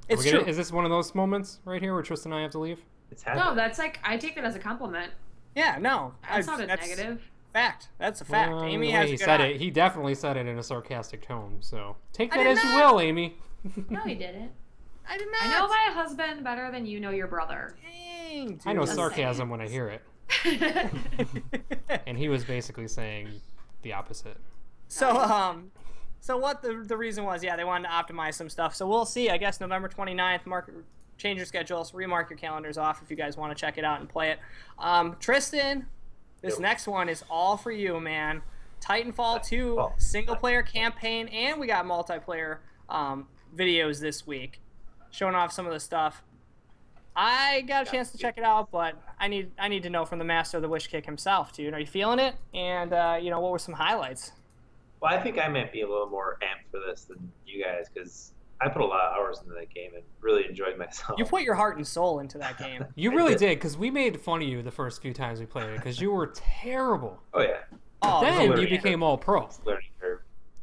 Speaker 1: it's true.
Speaker 2: Is this one of those moments right here where Tristan and I have to leave?
Speaker 4: It's happening.
Speaker 3: No, that's like I take that as a compliment.
Speaker 1: Yeah, no,
Speaker 3: That's not a negative.
Speaker 1: Fact. That's a fact.
Speaker 2: Well,
Speaker 1: Amy
Speaker 2: the way
Speaker 1: has a
Speaker 2: he
Speaker 1: good
Speaker 2: said
Speaker 1: eye.
Speaker 2: it. He definitely said it in a sarcastic tone. So take
Speaker 1: I
Speaker 2: that
Speaker 1: did
Speaker 2: as you
Speaker 1: not.
Speaker 2: will, Amy.
Speaker 3: No, he didn't.
Speaker 1: I did not.
Speaker 3: I know my husband better than you know your brother.
Speaker 1: Dang, dude.
Speaker 2: I know
Speaker 3: Just
Speaker 2: sarcasm when I hear it, and he was basically saying the opposite.
Speaker 1: So what the reason was, yeah, they wanted to optimize some stuff. So we'll see. I guess November 29th. Change your schedules. Remark your calendars off if you guys want to check it out and play it. Tristan, this next one is all for you, man. Titanfall 2 single player campaign, and we got multiplayer videos this week, showing off some of the stuff. I got a chance to check it out, but I need to know from the master of the wish kick himself, dude. Are you feeling it? And what were some highlights?
Speaker 4: Well, I think I might be a little more amped for this than you guys because I put a lot of hours into that game and really enjoyed myself.
Speaker 1: You put your heart and soul into that game.
Speaker 2: You really did, because we made fun of you the first few times we played it, because you were terrible.
Speaker 4: Oh yeah.
Speaker 1: Oh,
Speaker 2: Then
Speaker 4: learning
Speaker 2: you became all pro.
Speaker 4: It's a learning curve.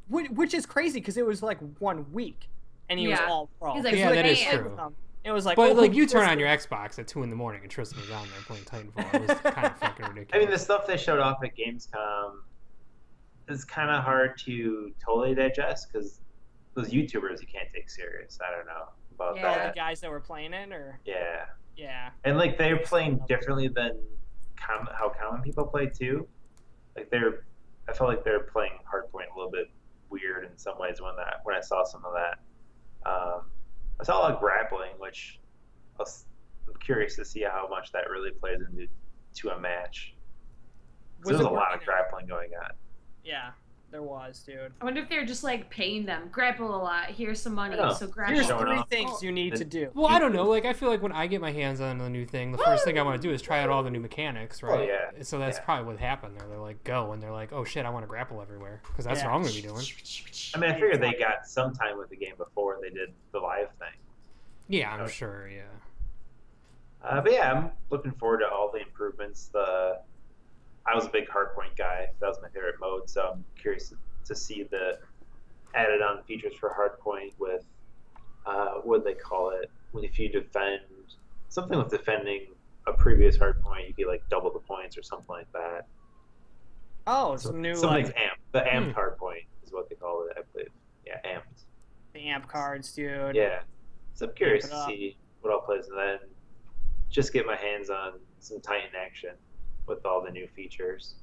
Speaker 1: which is crazy because it was like 1 week, and he was
Speaker 3: Yeah.
Speaker 1: all pro.
Speaker 3: He's like,
Speaker 2: Yeah, that is
Speaker 3: "Man."
Speaker 2: true.
Speaker 1: It was like,
Speaker 2: But
Speaker 1: oh,
Speaker 2: like you turn
Speaker 1: Tristan.
Speaker 2: on your Xbox at 2 in the morning and Tristan was on there playing Titanfall. It was kind of fucking ridiculous.
Speaker 4: I mean, the stuff they showed off at Gamescom is kind of hard to totally digest because those YouTubers you can't take serious. I don't know about
Speaker 3: Yeah.
Speaker 1: the
Speaker 4: that.
Speaker 1: guys that were playing it, or
Speaker 4: Yeah. And like they're playing differently than how common people play too. Like I felt like they're playing Hardpoint a little bit weird in some ways when I saw some of that. I saw a lot of grappling, which I'm curious to see how much that really plays into a match. 'Cause
Speaker 1: Was
Speaker 4: there's
Speaker 1: it
Speaker 4: a lot of
Speaker 1: working?
Speaker 4: grappling going on.
Speaker 1: Yeah, there was, dude.
Speaker 3: I wonder if they're just like paying them. Grapple a lot. Here's some money.
Speaker 4: I know.
Speaker 3: So grapple.
Speaker 1: Here's
Speaker 4: Showing
Speaker 1: 3
Speaker 4: off.
Speaker 1: things you need to do.
Speaker 2: Well, I don't know. Like, I feel like when I get my hands on a new thing, the first thing I want to do is try out all the new mechanics, right?
Speaker 4: Oh, yeah.
Speaker 2: So that's
Speaker 4: Yeah.
Speaker 2: probably what happened there. They're like, go, and they're like, oh shit, I want to grapple everywhere, because that's what I'm going to be doing.
Speaker 4: I mean, I figured they got some time with the game before they did the live thing.
Speaker 2: Yeah, I'm
Speaker 4: Okay.
Speaker 2: sure. Yeah.
Speaker 4: But yeah, I'm looking forward to all the improvements. I was a big Hardpoint guy. That was my favorite mode, so I'm curious to see the added on features for Hardpoint with what do they call it? When if you defend something with defending a previous Hardpoint, you get like double the points or something like that.
Speaker 1: Oh, some new
Speaker 4: Something's
Speaker 1: like
Speaker 4: amped. The amped Hardpoint is what they call it, I believe. Yeah, amped.
Speaker 1: the amp cards, dude.
Speaker 4: Yeah. So I'm curious
Speaker 1: Amp it
Speaker 4: to
Speaker 1: up.
Speaker 4: see what all plays, and then just get my hands on some Titan action with all the new features.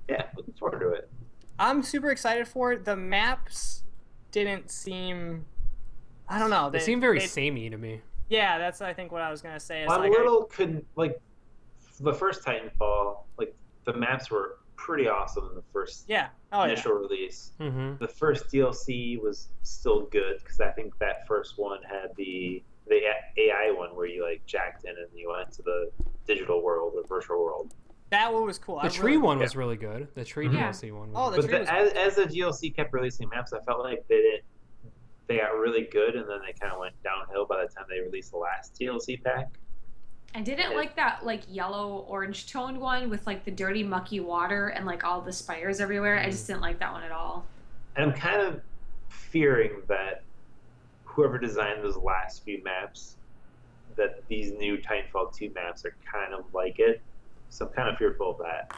Speaker 4: Yeah, looking forward to it.
Speaker 1: I'm super excited for it. The maps didn't seem, I don't know.
Speaker 2: They seem very samey to me.
Speaker 1: Yeah, that's I think what I was gonna say. Is
Speaker 4: I'm
Speaker 1: like
Speaker 4: a little couldn't like the first Titanfall. Like the maps were pretty awesome in the first
Speaker 1: Yeah. Oh,
Speaker 4: initial release.
Speaker 2: Mm-hmm.
Speaker 4: The first DLC was still good because I think that first one had the AI one where you like jacked in and you went to the digital world or virtual world.
Speaker 1: That one was cool.
Speaker 2: The tree one was really good. The tree
Speaker 3: Yeah.
Speaker 2: DLC one.
Speaker 1: Oh,
Speaker 2: Was
Speaker 1: the
Speaker 2: good.
Speaker 1: tree was
Speaker 4: As the DLC kept releasing maps, I felt like they got really good and then they kind of went downhill by the time they released the last DLC pack.
Speaker 3: I didn't like that like yellow orange toned one with like the dirty mucky water and like all the spires everywhere. I just didn't like that one at all.
Speaker 4: And I'm kind of fearing that whoever designed those last few maps, that these new Titanfall 2 maps are kind of like it. So I'm kind of fearful of that.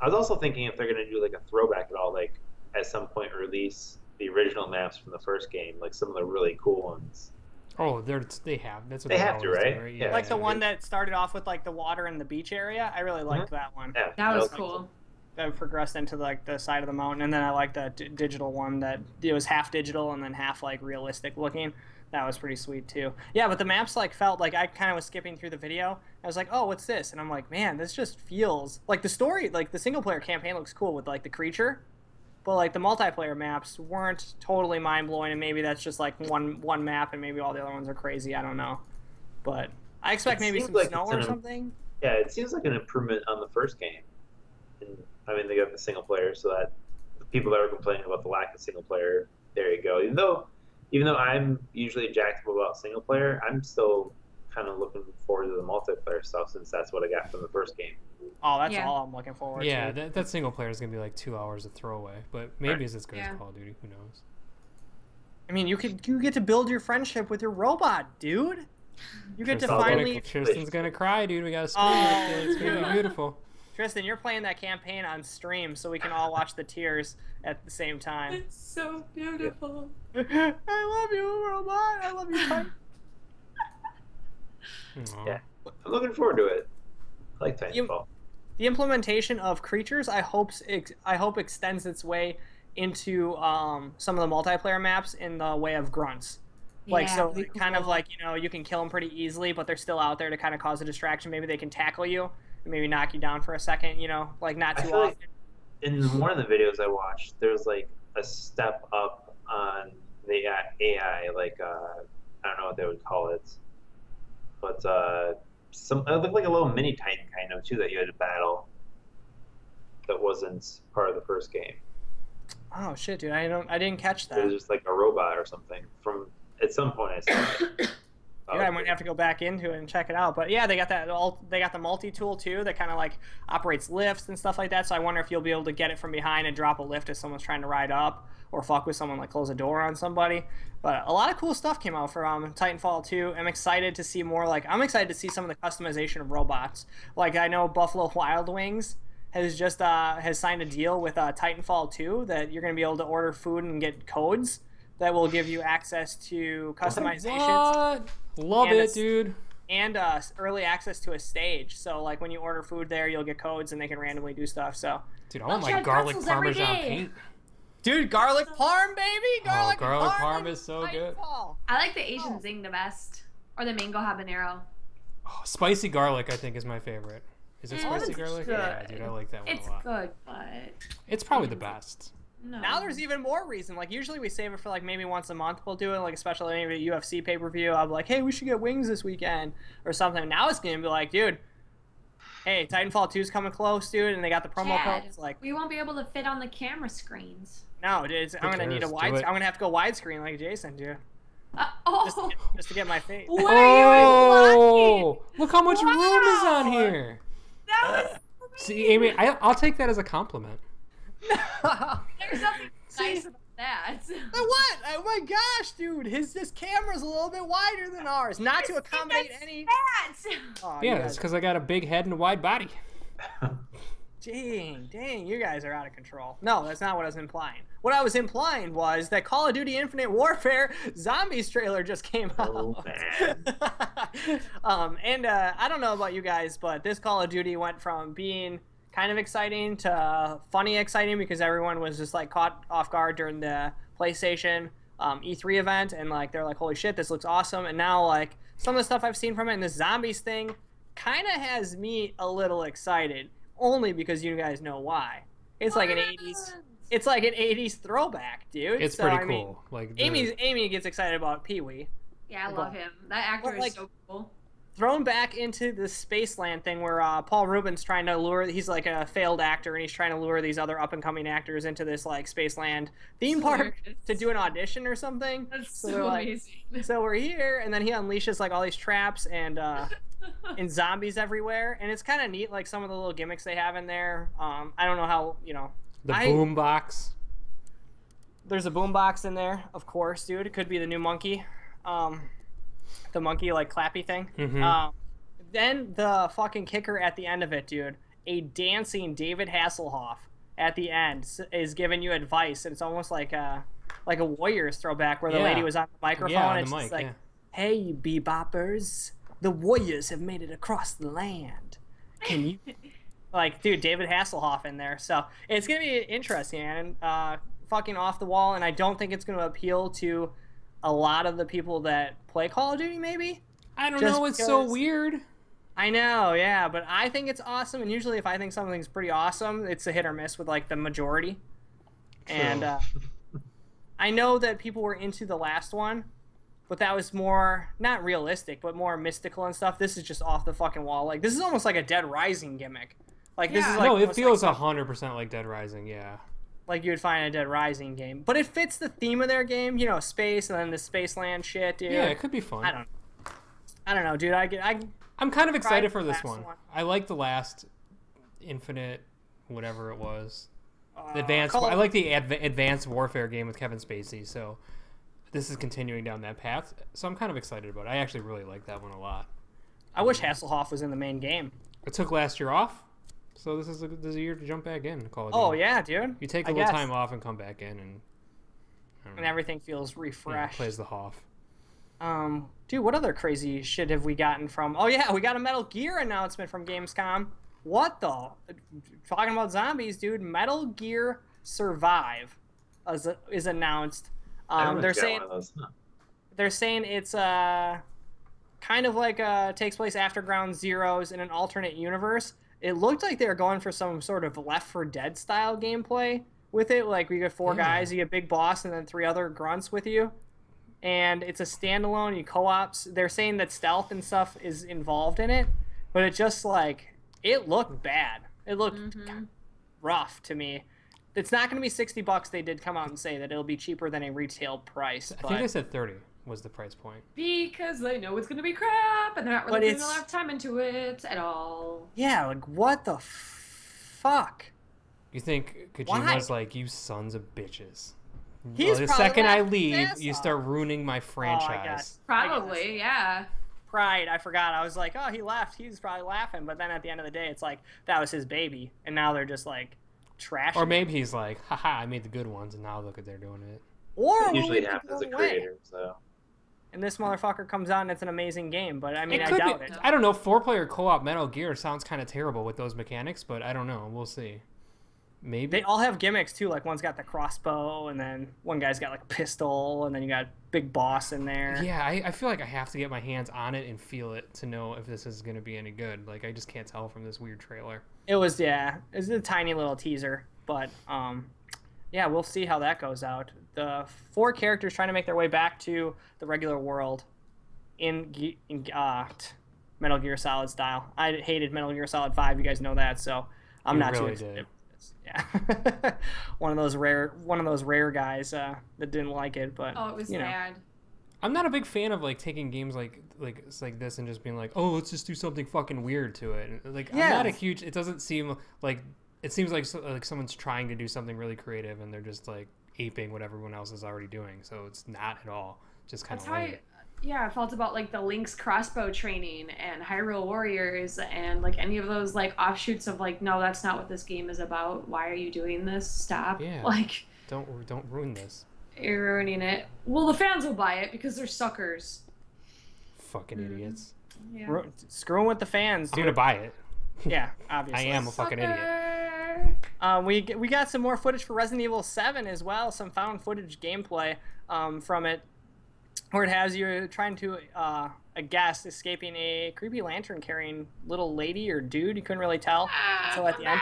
Speaker 4: I was also thinking if they're going to do like a throwback at all, like at some point release the original maps from the first game, like some of the really cool ones.
Speaker 2: Oh, they have. That's what
Speaker 4: They have to,
Speaker 2: always do,
Speaker 4: right?
Speaker 2: Yeah.
Speaker 1: like the one that started off with like the water in the beach area. I really liked that one.
Speaker 4: Yeah,
Speaker 3: That was
Speaker 4: like,
Speaker 3: cool.
Speaker 1: That progressed into like the side of the mountain, and then I liked that digital one that it was half digital and then half like realistic looking. That was pretty sweet too. Yeah, but the maps like felt like I kind of was skipping through the video. I was like, oh, what's this? And I'm like, man, this just feels like the story, like the single player campaign looks cool with like the creature, but like the multiplayer maps weren't totally mind blowing, and maybe that's just like one map, and maybe all the other ones are crazy. I don't know, but I expect maybe some
Speaker 4: like
Speaker 1: snow or something.
Speaker 4: Yeah, it seems like an improvement on the first game. And, I mean, they got the single player, so that the people that were complaining about the lack of single player, there you go. Even though I'm usually jacked up about single player, I'm still kind of looking forward to the multiplayer stuff since that's what I got from the first game.
Speaker 1: Oh, that's
Speaker 3: Yeah.
Speaker 1: all I'm looking forward to.
Speaker 2: Yeah, that single player is gonna be like 2 hours of throwaway, but maybe it's as good
Speaker 3: Yeah.
Speaker 2: as Call of Duty. Who knows?
Speaker 1: I mean, you get to build your friendship with your robot, dude. You get to
Speaker 2: Tristan's
Speaker 1: finally.
Speaker 2: Tristan's gonna cry, dude. We gotta scream.
Speaker 1: Oh,
Speaker 2: It's gonna be
Speaker 1: dude.
Speaker 2: beautiful.
Speaker 1: Tristan, you're playing that campaign on stream so we can all watch the tears at the same time.
Speaker 3: It's so beautiful.
Speaker 1: I love you, robot. I love you, Titan.
Speaker 2: Aw.
Speaker 4: Yeah. I'm looking forward to it. I like
Speaker 1: You-
Speaker 4: Titanfall.
Speaker 1: The implementation of creatures, I hope extends its way into some of the multiplayer maps in the way of grunts. Like
Speaker 3: Yeah,
Speaker 1: so,
Speaker 3: pretty
Speaker 1: like, kind of
Speaker 3: cool.
Speaker 1: like you can kill them pretty easily, but they're still out there to kind of cause a distraction. Maybe they can tackle you and maybe knock you down for a second. Like not
Speaker 4: I
Speaker 1: too
Speaker 4: feel
Speaker 1: often.
Speaker 4: like in one of the videos I watched, there's like a step up on the AI, like I don't know what they would call it, but it looked like a little mini Titan kind of too that you had to battle. That wasn't part of the first game.
Speaker 1: Oh shit, dude! I didn't catch
Speaker 4: It was
Speaker 1: that.
Speaker 4: just like a robot or something. From at some point I saw it.
Speaker 1: Yeah, I might have to go back into it and check it out. But yeah, they got the multi-tool too that kind of like operates lifts and stuff like that. So I wonder if you'll be able to get it from behind and drop a lift if someone's trying to ride up, or fuck with someone, like close a door on somebody. But a lot of cool stuff came out from Titanfall 2. I'm excited to see more. Like I'm excited to see some of the customization of robots. Like I know Buffalo Wild Wings has just has signed a deal with Titanfall 2 that you're going to be able to order food and get codes that will give you access to customizations.
Speaker 2: What? Love
Speaker 1: And
Speaker 2: it,
Speaker 1: it's-
Speaker 2: dude.
Speaker 1: And early access to a stage. So like when you order food there, you'll get codes and they can randomly do stuff. So,
Speaker 2: Dude, I want
Speaker 3: I'll
Speaker 2: my
Speaker 3: try
Speaker 2: garlic
Speaker 3: pretzels every
Speaker 2: parmesan
Speaker 3: day.
Speaker 2: paint.
Speaker 1: dude, garlic parm, baby, garlic
Speaker 2: garlic
Speaker 1: parm
Speaker 2: parm is so good.
Speaker 1: Titanfall.
Speaker 3: I like the Asian zing the best, or the mango habanero.
Speaker 2: Oh, spicy garlic, I think, is my favorite. Is it spicy
Speaker 3: it's
Speaker 2: garlic?
Speaker 3: good.
Speaker 2: Yeah, dude, I like that one
Speaker 3: It's
Speaker 2: a lot.
Speaker 3: good, but
Speaker 2: It's probably the best.
Speaker 3: no.
Speaker 1: Now there's even more reason. Like usually we save it for like maybe once a month. We'll do it like especially maybe a UFC pay-per-view. I'll be like, hey, we should get wings this weekend or something. Now it's gonna be like, dude, hey, Titanfall 2's coming close, dude, and they got the promo
Speaker 3: Chad,
Speaker 1: codes. Like,
Speaker 3: we won't be able to fit on the camera screens.
Speaker 1: no, dude, I'm gonna need a
Speaker 2: cares?
Speaker 1: wide.
Speaker 2: Do it.
Speaker 1: I'm gonna have to go widescreen like Jason, dude,
Speaker 3: Oh,
Speaker 1: just to get my face.
Speaker 3: what are you
Speaker 2: Oh, look how much room is on
Speaker 3: Wow.
Speaker 2: here.
Speaker 3: That was
Speaker 2: See, Amy, I'll take that as a compliment.
Speaker 3: there's nothing nice about that.
Speaker 1: What? Oh my gosh, dude! This camera's a little bit wider than ours. Not to accommodate any.
Speaker 3: That.
Speaker 1: Oh, you
Speaker 2: Yeah,
Speaker 1: guys-
Speaker 2: it's because I got a big head and a wide body.
Speaker 1: Dang, you guys are out of control. No, that's not what I was implying. What I was implying was that Call of Duty Infinite Warfare Zombies trailer just came out.
Speaker 4: Oh, man.
Speaker 1: I don't know about you guys, but this Call of Duty went from being kind of exciting to funny exciting because everyone was just like caught off guard during the PlayStation E3 event, and like they're like, holy shit, this looks awesome. And now like some of the stuff I've seen from it and this zombies thing kind of has me a little excited. only because you guys know why. It's like an 80s. It's like an 80s throwback, dude.
Speaker 2: It's
Speaker 1: so,
Speaker 2: pretty
Speaker 1: I mean,
Speaker 2: cool. Like
Speaker 1: Amy gets excited about Pee-wee.
Speaker 3: Yeah, I love him. That actor
Speaker 1: like,
Speaker 3: is so cool.
Speaker 1: Thrown back into the Spaceland thing where Paul Rubin's trying to lure, he's like a failed actor and he's trying to lure these other up and coming actors into this like Spaceland theme park to do an audition or something.
Speaker 3: That's so amazing.
Speaker 1: So we're here, and then he unleashes like all these traps and zombies everywhere, and it's kind of neat, like some of the little gimmicks they have in there. I don't know how,
Speaker 2: the boom box.
Speaker 1: There's a boom box in there, of course, dude. It could be the new monkey. The monkey like clappy thing.
Speaker 2: Mm-hmm.
Speaker 1: Then the fucking kicker at the end of it, dude. A dancing David Hasselhoff at the end is giving you advice, and it's almost like a Warriors throwback where the lady was on the microphone.
Speaker 2: Yeah, on
Speaker 1: and
Speaker 2: the
Speaker 1: it's
Speaker 2: mic,
Speaker 1: like,
Speaker 2: yeah.
Speaker 1: "Hey, you beboppers, the Warriors have made it across the land. Can you?" Like, dude, David Hasselhoff in there. So it's gonna be interesting and fucking off the wall, and I don't think it's gonna appeal to a lot of the people that play Call of Duty, maybe.
Speaker 2: I don't know. It's so weird.
Speaker 1: I know, yeah, but I think it's awesome. And usually, if I think something's pretty awesome, it's a hit or miss with like the majority. True. And I know that people were into the last one, but that was more not realistic, but more mystical and stuff. This is just off the fucking wall. Like this is almost like a Dead Rising gimmick. Like this is like
Speaker 2: no, it feels 100% like Dead Rising. Yeah. Like
Speaker 1: you would find a Dead Rising game. But it fits the theme of their game, space and then the Spaceland shit, dude.
Speaker 2: Yeah, it could be fun.
Speaker 1: I don't know, dude.
Speaker 2: I'm kind of excited for this one. I like the last Infinite, whatever it was. I like the Advanced Warfare game with Kevin Spacey, so this is continuing down that path. So I'm kind of excited about it. I actually really like that one a lot.
Speaker 1: I wish Hasselhoff was in the main game.
Speaker 2: It took last year off. So this is a year to jump back in. Call it.
Speaker 1: Oh yeah, dude.
Speaker 2: You take a little time off and come back in,
Speaker 1: and everything feels refreshed.
Speaker 2: Plays the Hoff.
Speaker 1: Dude, what other crazy shit have we gotten from? Oh yeah, we got a Metal Gear announcement from Gamescom. What the? Talking about zombies, dude. Metal Gear Survive is announced. They're saying it's kind of like takes place after Ground Zeroes in an alternate universe. It looked like they were going for some sort of Left 4 Dead style gameplay with it. Like we get 4 guys, you get Big Boss, and then 3 other grunts with you. And it's a standalone. You co-ops. They're saying that stealth and stuff is involved in it, but it just it looked bad. It looked rough to me. It's not going to be $60. They did come out and say that it'll be cheaper than a retail price.
Speaker 2: I think they said 30 was the price point.
Speaker 3: Because they know it's going to be crap, and they're not really putting a lot of time into it at all.
Speaker 1: Yeah, like, what the fuck?
Speaker 2: You think Kojima's like, you sons of bitches.
Speaker 1: The
Speaker 2: second I leave, you start ruining my franchise.
Speaker 3: Probably, yeah.
Speaker 1: Pride, I forgot. I was like, oh, he left. He's probably laughing. But then at the end of the day, it's like, that was his baby. And now they're just, trashing
Speaker 2: Or maybe he's like, haha, I made the good ones, and now look at they're doing it.
Speaker 1: Or
Speaker 4: it usually happens as a creator, so...
Speaker 1: And this motherfucker comes out and it's an amazing game, but I mean, I doubt it.
Speaker 2: I don't know. 4-player co-op Metal Gear sounds kind of terrible with those mechanics, but I don't know. We'll see. Maybe
Speaker 1: they all have gimmicks too. Like one's got the crossbow, and then one guy's got a pistol, and then you got Big Boss in there.
Speaker 2: Yeah, I feel like I have to get my hands on it and feel it to know if this is going to be any good. Like I just can't tell from this weird trailer.
Speaker 1: It was a tiny little teaser, but yeah, we'll see how that goes out. The 4 characters trying to make their way back to the regular world in Metal Gear Solid style. I hated Metal Gear Solid 5. You guys know that, so I'm not too excited. Yeah, one of those rare guys that didn't like it, but
Speaker 3: it was bad.
Speaker 2: I'm not a big fan of taking games like this and just being like, oh, let's just do something fucking weird to it. I'm not a huge. It doesn't seem like. It seems like someone's trying to do something really creative and they're just aping what everyone else is already doing. So it's not at all. Just kind of lame.
Speaker 3: I felt about the Link's crossbow training and Hyrule Warriors and any of those offshoots of no, that's not what this game is about. Why are you doing this? Stop.
Speaker 2: Yeah. Don't ruin this.
Speaker 3: You're ruining it. Well, the fans will buy it because they're suckers.
Speaker 2: Fucking idiots.
Speaker 3: Yeah.
Speaker 1: Screwing with the fans.
Speaker 2: I'm gonna buy it.
Speaker 1: Yeah, obviously.
Speaker 2: I am a fucking idiot.
Speaker 1: We got some more footage for Resident Evil 7 as well. Some found footage gameplay from it, where it has you trying to a guest escaping a creepy lantern carrying little lady or dude. You couldn't really tell until at the end.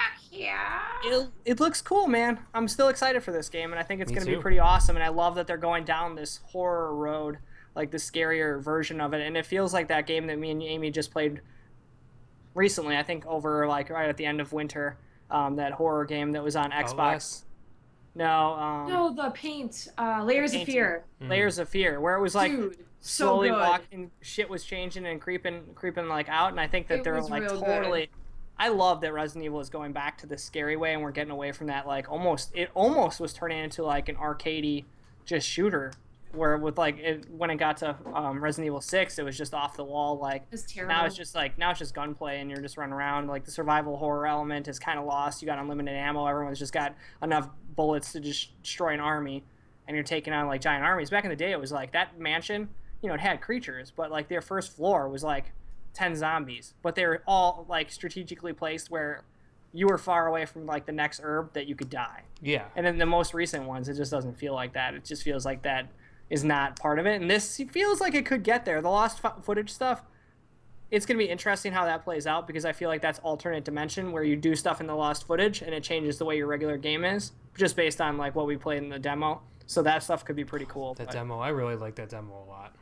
Speaker 1: It looks cool, man. I'm still excited for this game, and I think it's going to be pretty awesome. And I love that they're going down this horror road, like the scarier version of it. And it feels like that game that me and Amy just played recently. I think over like right at the end of winter, that horror game that was on Xbox.
Speaker 2: Outlast?
Speaker 1: No,
Speaker 3: the paint, Layers of Fear.
Speaker 1: Layers of Fear, where it was like
Speaker 3: Dude,
Speaker 1: slowly
Speaker 3: so good.
Speaker 1: walking, shit was changing and creeping like out, and I think that they're like
Speaker 3: real
Speaker 1: totally.
Speaker 3: good.
Speaker 1: I love that Resident Evil is going back to the scary way, and we're getting away from that like almost was turning into like an arcadey just shooter, where with like when it got to Resident Evil 6, it was just off the wall like.
Speaker 3: It's terrible.
Speaker 1: Now it's just gunplay, and you're just running around. Like the survival horror element is kind of lost. You got unlimited ammo. Everyone's just got enough bullets to just destroy an army, and you're taking on like giant armies. Back in the day, it was like that mansion. You know, it had creatures, but like their first floor was like 10 zombies, but they were all like strategically placed where you were far away from like the next herb that you could die.
Speaker 2: Yeah.
Speaker 1: And then the most recent ones, it just doesn't feel like that. It just feels like that is not part of it. And this feels like it could get there. The lost footage stuff, it's going to be interesting how that plays out, because I feel like that's alternate dimension where you do stuff in the lost footage and it changes the way your regular game is, just based on like what we played in the demo. So that stuff could be pretty cool.
Speaker 2: Demo, I really like that demo a lot.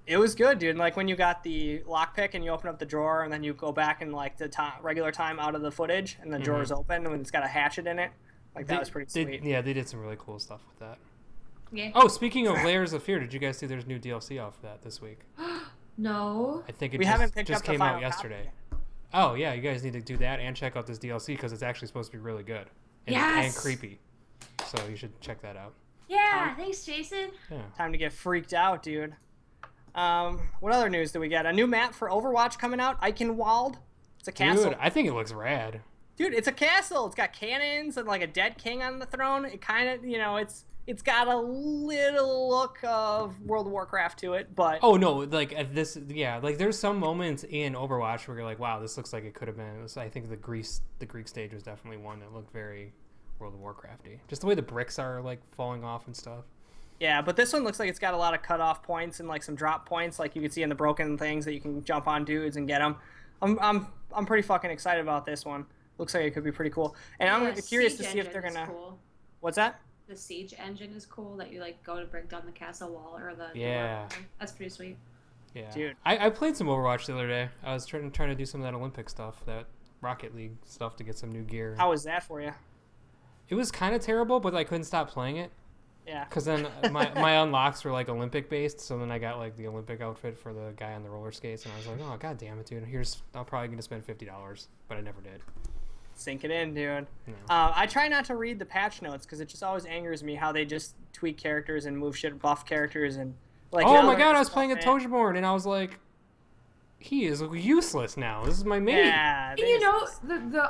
Speaker 1: It was good, dude. Like when you got the lockpick and you open up the drawer and then you go back in like the regular time out of the footage and the drawer's open and it's got a hatchet in it. Like that was pretty sweet.
Speaker 2: Yeah, they did some really cool stuff with that.
Speaker 3: Yeah.
Speaker 2: Oh, speaking of Layers of Fear, did you guys see there's new DLC off of that this week?
Speaker 3: No.
Speaker 2: I think it
Speaker 1: We haven't picked
Speaker 2: just
Speaker 1: up the
Speaker 2: came out
Speaker 1: final
Speaker 2: yesterday.
Speaker 1: copy.
Speaker 2: Oh, yeah, you guys need to do that and check out this DLC because it's actually supposed to be really good. And,
Speaker 3: Yes!
Speaker 2: and creepy. So you should check that out.
Speaker 3: Yeah, thanks, Jason.
Speaker 2: Yeah.
Speaker 1: Time to get freaked out, dude. What other news do we get? A new map for Overwatch coming out, Eichenwald. It's a castle.
Speaker 2: Dude, I think it looks rad.
Speaker 1: Dude, it's a castle. It's got cannons and like a dead king on the throne. It kind of, you know, it's got a little look of World of Warcraft to it, but
Speaker 2: Oh no, like at this, yeah, like there's some moments in Overwatch where you're like, wow, this looks like it could have been. I think the Greek stage was definitely one that looked very World of Warcrafty. Just the way the bricks are like falling off and stuff.
Speaker 1: yeah, but this one looks like it's got a lot of cutoff points and like some drop points, like you can see in the broken things that you can jump on dudes and get them. I'm pretty fucking excited about this one. Looks like it could be pretty cool, and I'm curious to see if they're gonna.
Speaker 3: Cool.
Speaker 1: What's that?
Speaker 3: The siege engine is cool that you like go to break down the castle wall or the
Speaker 2: Yeah.
Speaker 3: door. That's pretty sweet.
Speaker 2: Yeah,
Speaker 1: Dude.
Speaker 2: I played some Overwatch the other day. I was trying to do some of that Olympic stuff, that Rocket League stuff to get some new gear.
Speaker 1: How was that for you?
Speaker 2: It was kind of terrible, but I couldn't stop playing it.
Speaker 1: Yeah.
Speaker 2: Because then my unlocks were like Olympic based, so then I got like the Olympic outfit for the guy on the roller skates, and I was like, oh god damn it, dude! I'm probably gonna spend $50, but I never did.
Speaker 1: Sink it in, dude.
Speaker 2: No.
Speaker 1: I try not to read the patch notes because it just always angers me how they just tweak characters and move shit, buff characters, and like.
Speaker 2: Oh
Speaker 1: now
Speaker 2: my
Speaker 1: they're
Speaker 2: god! I
Speaker 1: just
Speaker 2: was playing a
Speaker 1: buffing it.
Speaker 2: Togeborn, and I was like, he is useless now. This is my mate.
Speaker 1: Yeah.
Speaker 3: And you know,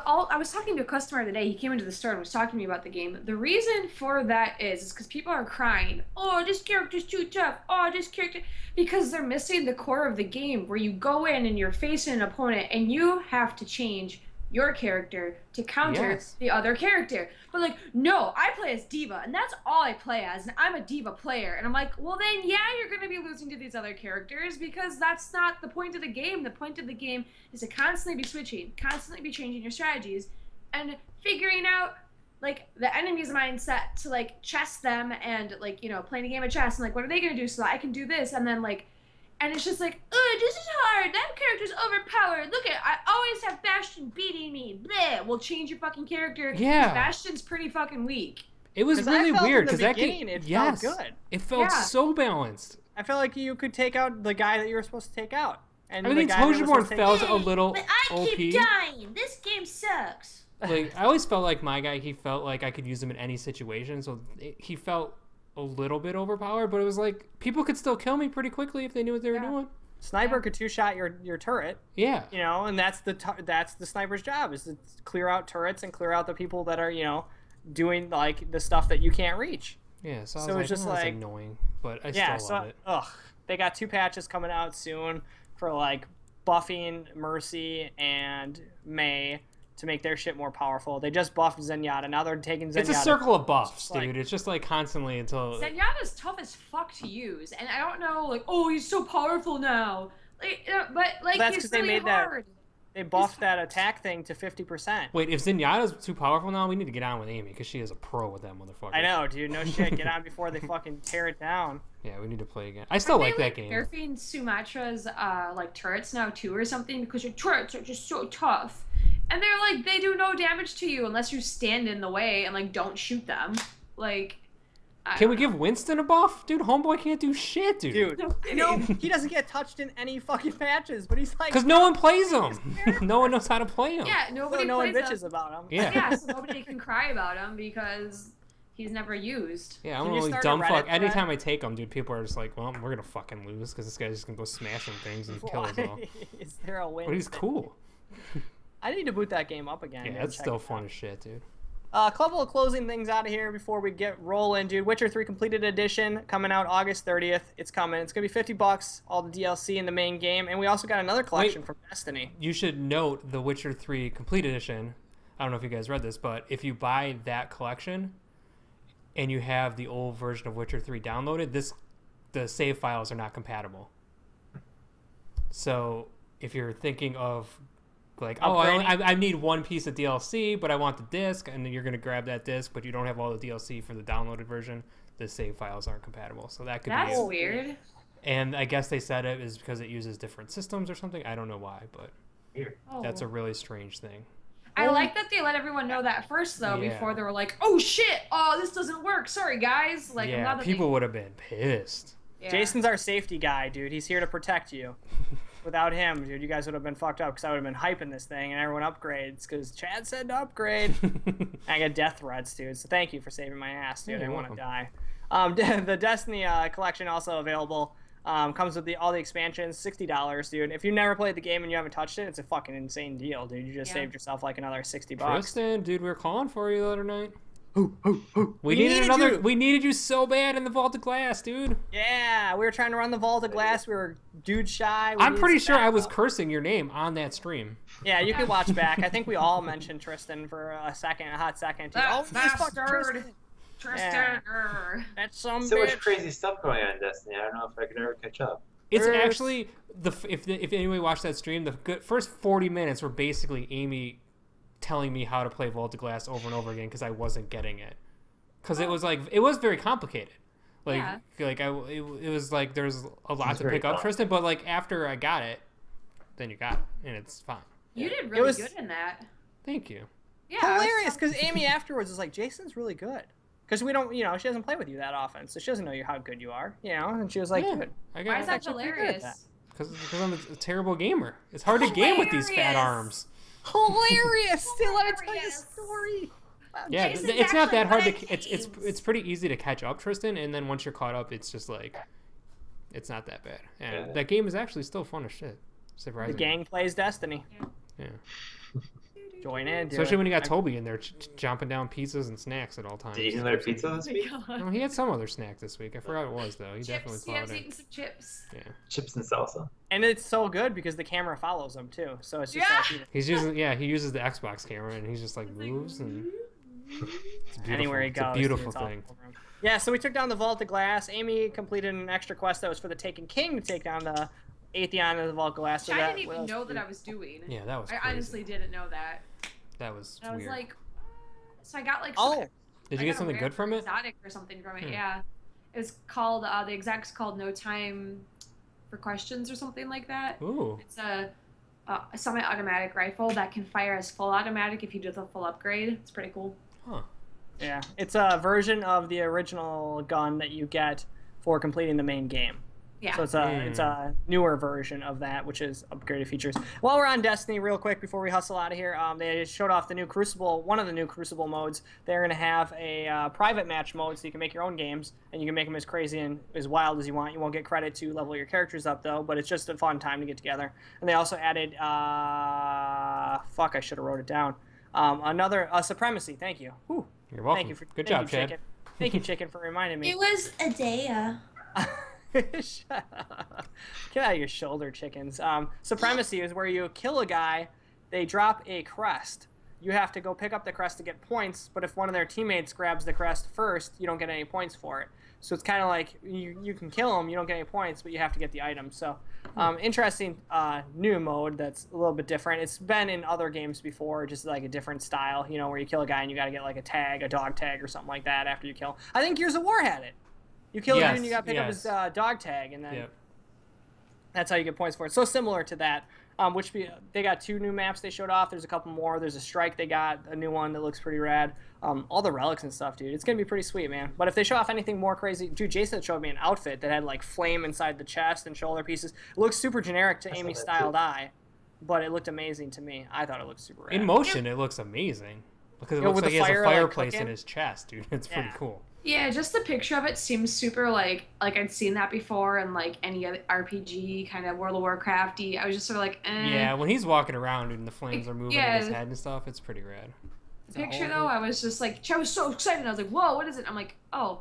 Speaker 3: I was talking to a customer today. He came into the store and was talking to me about the game. The reason for that is because people are crying, oh, this character's too tough. Oh, this character, because they're missing the core of the game where you go in and you're facing an opponent and you have to change your character to counter
Speaker 2: Yes.
Speaker 3: the other character. But like, no, I play as Diva, and that's all I play as, and I'm a Diva player. And I'm like, well then, yeah, you're gonna be losing to these other characters because that's not the point of the game. The point of the game is to constantly be switching, constantly be changing your strategies, and figuring out like the enemy's mindset to like chess them and like, you know, playing a game of chess and like, what are they gonna do so that I can do this? And then like, and it's just like, oh, this is hard. That character's overpowered. Look at, I always have Bastion beating me. Bleh. We'll change your fucking character.
Speaker 2: Yeah.
Speaker 3: Bastion's pretty fucking weak.
Speaker 2: It was
Speaker 1: 'Cause I
Speaker 2: really
Speaker 1: felt
Speaker 2: weird
Speaker 1: in the
Speaker 2: because that
Speaker 1: beginning
Speaker 2: game,
Speaker 1: it
Speaker 2: yes,
Speaker 1: felt good.
Speaker 2: it felt
Speaker 3: Yeah.
Speaker 2: so balanced.
Speaker 1: I felt like you could take out the guy that you were supposed to take out. And
Speaker 2: I
Speaker 1: the
Speaker 2: mean,
Speaker 1: guy that was
Speaker 2: Togeborn
Speaker 1: supposed to take
Speaker 2: felt
Speaker 1: out-
Speaker 2: a little
Speaker 3: But I
Speaker 2: OP.
Speaker 3: keep dying. This game sucks.
Speaker 2: Like I always felt like my guy, he felt like I could use him in any situation, so he felt a little bit overpowered. But it was like people could still kill me pretty quickly if they knew what they were doing.
Speaker 1: Sniper could two-shot your turret,
Speaker 2: Yeah,
Speaker 1: you know, and that's the sniper's job, is to clear out turrets and clear out the people that are, you know, doing like the stuff that you can't reach.
Speaker 2: yeah. So I was
Speaker 1: So
Speaker 2: like,
Speaker 1: it's just
Speaker 2: oh, that's
Speaker 1: like-
Speaker 2: annoying, but I
Speaker 1: Yeah,
Speaker 2: still
Speaker 1: so
Speaker 2: love it.
Speaker 1: they got 2 patches coming out soon for like buffing Mercy and May to make their shit more powerful. They just buffed Zenyatta. Now they're taking Zenyatta.
Speaker 2: It's a circle of buffs,
Speaker 1: Just like-
Speaker 2: dude. It's just like constantly until
Speaker 3: Zenyatta's tough as fuck to use, and I don't know, like, oh, he's so powerful now. But like,
Speaker 1: That's
Speaker 3: he's
Speaker 1: 'cause they
Speaker 3: really
Speaker 1: made that-
Speaker 3: hard.
Speaker 1: They buffed that attack thing to 50%.
Speaker 2: Wait, if Zenyatta's too powerful now, we need to get on with Amy because she is a pro with that motherfucker.
Speaker 1: I know, dude. No shit. Get on before they fucking tear it down.
Speaker 2: Yeah, we need to play again. I still like that game.
Speaker 3: Nerfing Sumatra's like turrets now too or something because your turrets are just so tough, and they're like they do no damage to you unless you stand in the way and like don't shoot them. Like,
Speaker 2: Can we give Winston a buff? Dude, homeboy can't do shit, dude.
Speaker 1: Dude, no, he doesn't get touched in any fucking matches, but he's like...
Speaker 2: Because no one plays him. No one knows how to play him.
Speaker 3: Yeah, nobody
Speaker 1: no one
Speaker 3: plays
Speaker 1: bitches
Speaker 3: him.
Speaker 1: about him.
Speaker 2: Yeah.
Speaker 3: Yeah, so nobody can cry about him because he's never used.
Speaker 2: Yeah, I'm
Speaker 1: Can
Speaker 2: a
Speaker 1: you
Speaker 2: really
Speaker 1: start a
Speaker 2: dumb
Speaker 1: Reddit
Speaker 2: fuck.
Speaker 1: thread?
Speaker 2: Anytime I take him, dude, people are just like, well, we're going to fucking lose because this guy's just going to go smashing things and kill us all.
Speaker 1: Is there a win?
Speaker 2: But he's cool.
Speaker 1: I need to boot that game up again.
Speaker 2: Yeah,
Speaker 1: dude,
Speaker 2: that's
Speaker 1: check
Speaker 2: still
Speaker 1: it
Speaker 2: fun
Speaker 1: out.
Speaker 2: as shit, dude.
Speaker 1: A couple of closing things out of here before we get rolling, dude. Witcher 3 Completed Edition coming out August 30th. It's coming. It's going to be $50, all the DLC in the main game. And we also got another collection from Destiny.
Speaker 2: You should note the Witcher 3 Complete Edition. I don't know if you guys read this, but if you buy that collection and you have the old version of Witcher 3 downloaded, the save files are not compatible. So if you're thinking of like, oh, I need one piece of DLC, but I want the disc, and then you're going to grab that disc, but you don't have all the DLC for the downloaded version, the save files aren't compatible. So that could be
Speaker 3: That's
Speaker 2: it.
Speaker 3: weird.
Speaker 2: And I guess they said it is because it uses different systems or something. I don't know why, but
Speaker 3: Oh.
Speaker 2: that's a really strange thing.
Speaker 3: I like that they let everyone know that first though,
Speaker 2: Yeah.
Speaker 3: before they were like, "Oh shit! Oh, this doesn't work. Sorry, guys." Like, I'm
Speaker 2: Yeah,
Speaker 3: glad that
Speaker 2: people would have been pissed.
Speaker 3: Yeah.
Speaker 1: Jason's our safety guy, dude. He's here to protect you. Without him, dude, you guys would have been fucked up because I would have been hyping this thing and everyone upgrades because Chad said to upgrade. I got death threats, dude. So thank you for saving my ass, dude.
Speaker 2: Yeah,
Speaker 1: I
Speaker 2: you're
Speaker 1: want to
Speaker 2: welcome.
Speaker 1: die. The Destiny collection also available. Comes with all the expansions, $60, dude. If you've never played the game and you haven't touched it, it's a fucking insane deal, dude. You just saved yourself like another $60.
Speaker 2: Tristan, dude, we were calling for you the other night.
Speaker 1: We
Speaker 2: We needed another.
Speaker 1: you.
Speaker 2: We needed you so bad in the Vault of Glass, dude.
Speaker 1: Yeah, we were trying to run the Vault of Glass. We were dude shy.
Speaker 2: I'm pretty sure I was cursing your name on that stream.
Speaker 1: Yeah, you can watch back. I think we all mentioned Tristan for a hot second.
Speaker 3: That
Speaker 1: this fucking
Speaker 3: bastard. Tristan.
Speaker 1: That's some
Speaker 4: So
Speaker 1: bitch.
Speaker 4: much crazy stuff going on in Destiny. I don't know if I could ever catch up.
Speaker 2: It's
Speaker 1: There's-
Speaker 2: actually if anybody watched that stream, the first 40 minutes were basically Amy telling me how to play Vault of Glass over and over again because I wasn't getting it. Because it was very complicated. Like it was like there's a lot to pick up, Tristan. But like after I got it, then you got it and it's fine.
Speaker 3: You did really good in that.
Speaker 2: Thank you.
Speaker 3: Yeah.
Speaker 1: Hilarious, because Amy afterwards was like, Jason's really good. Because we don't, she doesn't play with you that often, so she doesn't know how good you are, and she was like,
Speaker 2: Yeah,
Speaker 1: good.
Speaker 2: I
Speaker 3: Why
Speaker 2: got
Speaker 3: is
Speaker 2: it.
Speaker 3: that
Speaker 1: actually pretty good at
Speaker 3: hilarious?
Speaker 2: Because I'm a terrible gamer. It's hard to game with these fat
Speaker 3: Hilarious.
Speaker 2: arms.
Speaker 1: Hilarious! Still, let me tell you a
Speaker 3: Hilarious.
Speaker 1: story.
Speaker 2: Yeah,
Speaker 3: Jason's
Speaker 2: it's not that hard
Speaker 3: actually
Speaker 2: to.
Speaker 3: good at
Speaker 2: It's
Speaker 3: games.
Speaker 2: it's pretty easy to catch up, Tristan. And then once you're caught up, it's just like, it's not that bad. And that game is actually still fun as shit.
Speaker 1: The
Speaker 2: Surprisingly.
Speaker 1: gang plays Destiny.
Speaker 2: Yeah.
Speaker 1: Join in, dude.
Speaker 2: Especially when you got Toby in there jumping down pizzas and snacks at all times.
Speaker 4: Did you eat another pizza this week?
Speaker 2: No, he had some other snack this week. I forgot what it was though. He definitely
Speaker 3: Chips. He has
Speaker 2: followed
Speaker 3: eaten
Speaker 2: it.
Speaker 3: some chips.
Speaker 2: Yeah.
Speaker 4: Chips and salsa.
Speaker 1: And it's so good because the camera follows him too. So it's just like
Speaker 2: He's using he uses the Xbox camera and he's just like moves and it's beautiful.
Speaker 1: anywhere he
Speaker 2: It's
Speaker 1: goes.
Speaker 2: a
Speaker 1: dude,
Speaker 2: beautiful
Speaker 1: it's all
Speaker 2: thing.
Speaker 1: over him. Yeah, so we took down the Vault of Glass. Amy completed an extra quest that was for the Taken King to take down the Atheon of the Vault of Glass. So
Speaker 3: I
Speaker 1: that
Speaker 3: didn't even
Speaker 1: was
Speaker 3: know that
Speaker 1: pretty-
Speaker 3: I was doing.
Speaker 2: Yeah, that was
Speaker 3: I
Speaker 2: crazy.
Speaker 3: honestly didn't know that.
Speaker 2: That was
Speaker 3: And I was
Speaker 2: weird.
Speaker 3: like, so I got like.
Speaker 1: Oh,
Speaker 2: Did
Speaker 3: I
Speaker 2: you get
Speaker 3: got a
Speaker 2: something
Speaker 3: rare
Speaker 2: good from it?
Speaker 3: Exotic or something from it,
Speaker 2: Hmm.
Speaker 3: yeah. It's called the exec's called No Time for Questions or something like that.
Speaker 2: Ooh.
Speaker 3: It's a semi-automatic rifle that can fire as full automatic if you do the full upgrade. It's pretty cool.
Speaker 2: Huh.
Speaker 1: yeah. It's a version of the original gun that you get for completing the main game.
Speaker 3: Yeah.
Speaker 1: So it's a newer version of that, which is upgraded features. While we're on Destiny, real quick before we hustle out of here, they showed off the new Crucible, one of the new Crucible modes. They're going to have a private match mode, so you can make your own games, and you can make them as crazy and as wild as you want. You won't get credit to level your characters up, though, but it's just a fun time to get together. And they also added, I should have wrote it down. Another Supremacy. Thank you. Whew.
Speaker 2: You're welcome.
Speaker 1: Thank you
Speaker 2: Good
Speaker 1: thank
Speaker 2: job,
Speaker 1: you,
Speaker 2: Chad.
Speaker 1: Chicken. Thank you, Chicken, for reminding me.
Speaker 3: It was a day.
Speaker 1: Shut up. Get out of your shoulder, chickens. Supremacy is where you kill a guy, they drop a crest. You have to go pick up the crest to get points, but if one of their teammates grabs the crest first, you don't get any points for it. So it's kind of like you can kill them, you don't get any points, but you have to get the items. So interesting new mode that's a little bit different. It's been in other games before, just like a different style, you know, where you kill a guy and you got to get like a tag, a dog tag or something like that after you kill. I think Gears of War had it. You kill a dude and you got to pick up his dog tag, and then that's how you get points for it. So similar to that. They got 2 new maps they showed off. There's a couple more. There's a strike they got, a new one that looks pretty rad. All the relics and stuff, dude. It's going to be pretty sweet, man. But if they show off anything more crazy... Dude, Jason showed me an outfit that had, like, flame inside the chest and shoulder pieces. It looks super generic to Amy's styled eye, but it looked amazing to me. I thought it looked super rad.
Speaker 2: In motion, it looks amazing. Because it looks like he has a fireplace in his chest, dude. It's pretty cool.
Speaker 3: Yeah, just the picture of it seems super like I'd seen that before in like any other RPG kind of World of Warcrafty. I was just sort of like, eh.
Speaker 2: Yeah, when he's walking around and the flames are moving in his head and stuff, it's pretty rad.
Speaker 3: The picture though, I was just like, I was so excited. I was like, whoa, what is it? I'm like, oh,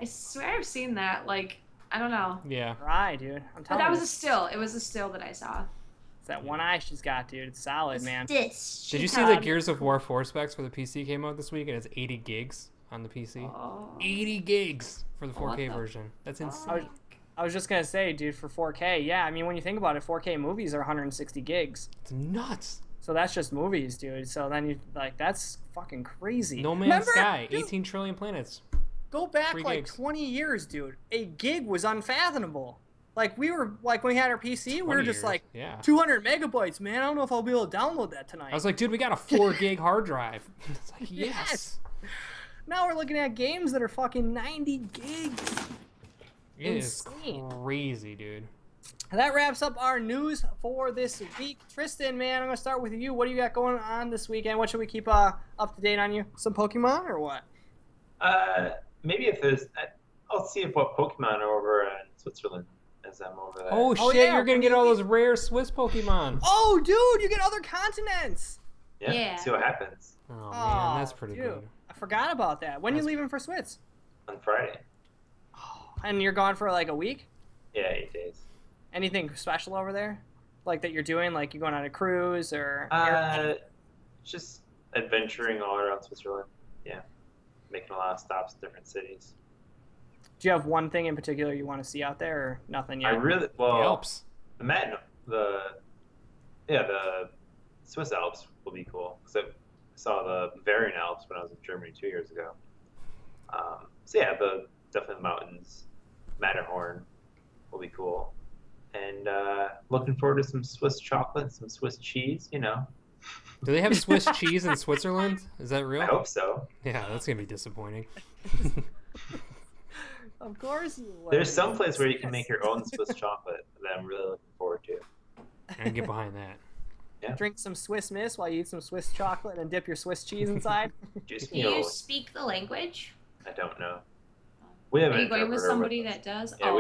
Speaker 3: I swear I've seen that. Like, I don't know.
Speaker 2: Yeah.
Speaker 1: Right, dude. I'm telling you.
Speaker 3: But that was a still. It was a still that I saw.
Speaker 1: It's that one eye she's got, dude. It's solid, man.
Speaker 2: Did you see the Gears of War 4 specs for the PC came out this week, and it's 80 gigs on the PC? 80 gigs for the 4K version. That's insane.
Speaker 1: I was just going to say, dude, for 4K, yeah, I mean, when you think about it, 4K movies are 160 gigs.
Speaker 2: It's nuts.
Speaker 1: So that's just movies, dude. So then you, like, that's fucking crazy.
Speaker 2: No Man's Sky, 18 trillion planets.
Speaker 1: Go back, like, 20 years, dude. A gig was unfathomable. Like, we were, like, when we had our PC, we were just like, 200 megabytes, man. I don't know if I'll be able to download that tonight.
Speaker 2: I was like, dude, we got a 4 gig hard drive. It's like, yes.
Speaker 1: Now we're looking at games that are fucking 90 gigs.
Speaker 2: It is crazy, dude.
Speaker 1: That wraps up our news for this week. Tristan, man, I'm going to start with you. What do you got going on this weekend? What should we keep up to date on you? Some Pokemon or what?
Speaker 4: Maybe if there's... I'll see if what Pokemon are over in Switzerland as I'm over there.
Speaker 2: Oh, shit, you're going to get all those rare Swiss Pokemon.
Speaker 1: Oh, dude, you get other continents.
Speaker 4: Yeah. See what happens.
Speaker 2: Oh, man, that's pretty good.
Speaker 1: I forgot about that. When are you leaving for Switz?
Speaker 4: On Friday.
Speaker 1: Oh, and you're gone for like a week?
Speaker 4: Yeah, 8 days.
Speaker 1: Anything special over there? Like that you're doing? Like you going on a cruise or?
Speaker 4: Just adventuring all around Switzerland. Yeah. Making a lot of stops in different cities.
Speaker 1: Do you have one thing in particular you want to see out there or nothing yet?
Speaker 2: The Alps.
Speaker 4: The Swiss Alps will be cool. Because I saw the Bavarian Alps when I was in Germany 2 years ago. So yeah, definitely the mountains. Matterhorn will be cool. And looking forward to some Swiss chocolate, some Swiss cheese, you know.
Speaker 2: Do they have Swiss cheese in Switzerland? Is that real?
Speaker 4: I hope so.
Speaker 2: Yeah, that's going to be disappointing.
Speaker 1: Of course.
Speaker 4: There's some place where you can make your own Swiss chocolate that I'm really looking forward to.
Speaker 2: I can get behind that.
Speaker 4: Yeah.
Speaker 1: Drink some Swiss Miss while you eat some Swiss chocolate and dip your Swiss cheese inside.
Speaker 3: Do you speak the language?
Speaker 4: I don't know.
Speaker 3: Are you going with somebody that does?
Speaker 4: Yeah,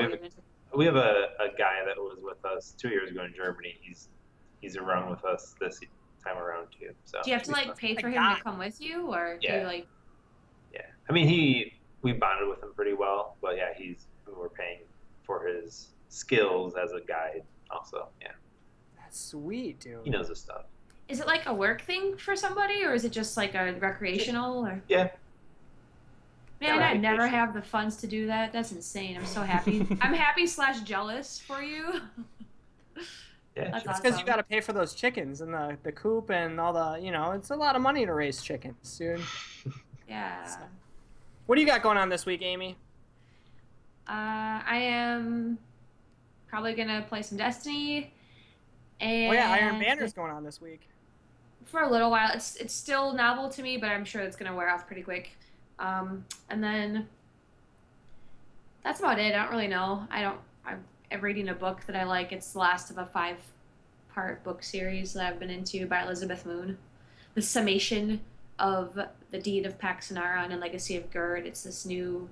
Speaker 4: we have a guy that was with us 2 years ago in Germany. He's around with us this time around too. So
Speaker 3: do you have to like pay for him to come with you, or do you like?
Speaker 4: Yeah, I mean we bonded with him pretty well, but yeah, we're paying for his skills as a guide also. Yeah.
Speaker 1: That's sweet, dude.
Speaker 4: He knows his stuff.
Speaker 3: Is it like a work thing for somebody, or is it just like a recreational? Or
Speaker 4: yeah.
Speaker 3: Man, I never have the funds to do that. That's insane. I'm so happy. I'm happy / jealous for you.
Speaker 4: Yeah,
Speaker 1: that's because you got to pay for those chickens and the coop and all the, you know, it's a lot of money to raise chickens, dude.
Speaker 3: Yeah.
Speaker 1: So. What do you got going on this week, Amy?
Speaker 3: I am probably going to play some Destiny. And
Speaker 1: Iron Banner's going on this week.
Speaker 3: For a little while. It's still novel to me, but I'm sure it's going to wear off pretty quick. And then that's about it. I don't really know. I'm reading a book that I like. It's the last of a 5-part book series that I've been into by Elizabeth Moon. The summation of the Deed of Paxanaran and Legacy of Gerd. It's this new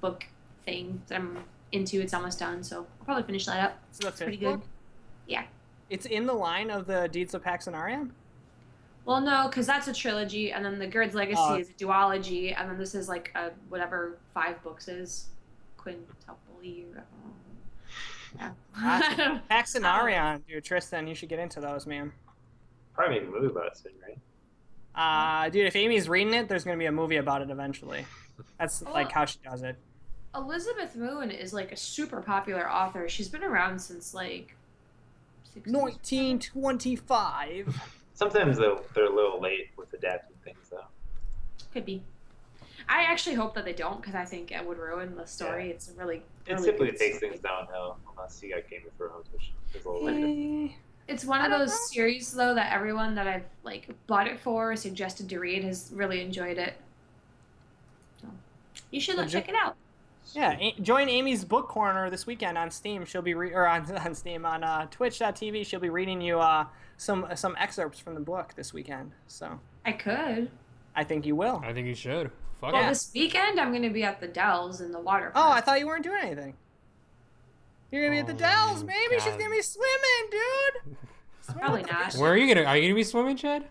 Speaker 3: book thing that I'm into. It's almost done, so I'll probably finish that up.
Speaker 1: So that's
Speaker 3: pretty good. Yeah.
Speaker 1: It's in the line of the Deeds of Paxanaran?
Speaker 3: Well, no, because that's a trilogy, and then the Gerd's Legacy is a duology, and then this is like a whatever 5 books is. Quintuple. Yeah.
Speaker 1: Paxanarion, dude, Tristan, you should get into those, man.
Speaker 4: Probably make a movie about it soon, right?
Speaker 1: Dude, if Amy's reading it, there's gonna be a movie about it eventually. That's
Speaker 3: Well,
Speaker 1: like how she does it.
Speaker 3: Elizabeth Moon is like a super popular author. She's been around since like 60s.
Speaker 1: 1925.
Speaker 4: Sometimes they're a little late with adapting things, though.
Speaker 3: Could be. I actually hope that they don't, because I think it would ruin the story.
Speaker 4: Yeah.
Speaker 3: It's a really,
Speaker 4: It
Speaker 3: really
Speaker 4: typically
Speaker 3: good
Speaker 4: takes
Speaker 3: story.
Speaker 4: things downhill unless you got Game of Thrones, which is a little later.
Speaker 3: It's one
Speaker 1: I
Speaker 3: of
Speaker 1: don't
Speaker 3: those
Speaker 1: know.
Speaker 3: series though that everyone that I've like bought it for, suggested to read, has really enjoyed it. So you should
Speaker 1: Legit-
Speaker 3: check it out.
Speaker 1: Yeah, join Amy's book corner this weekend on Steam. She'll be on Steam on Twitch.tv. She'll be reading you some excerpts from the book this weekend. So
Speaker 3: I could.
Speaker 1: I think you will.
Speaker 2: I think you should. Fuck
Speaker 3: Well,
Speaker 2: it.
Speaker 3: this weekend I'm gonna be at the Dells in the water
Speaker 1: Oh, I
Speaker 3: park.
Speaker 1: thought you weren't doing anything. You're gonna be at the
Speaker 2: Oh,
Speaker 1: Dells, maybe. She's
Speaker 2: God.
Speaker 1: gonna be swimming, dude. Swimming
Speaker 3: Probably
Speaker 1: with the
Speaker 3: not.
Speaker 1: fish.
Speaker 2: Where are you gonna be swimming, Chad?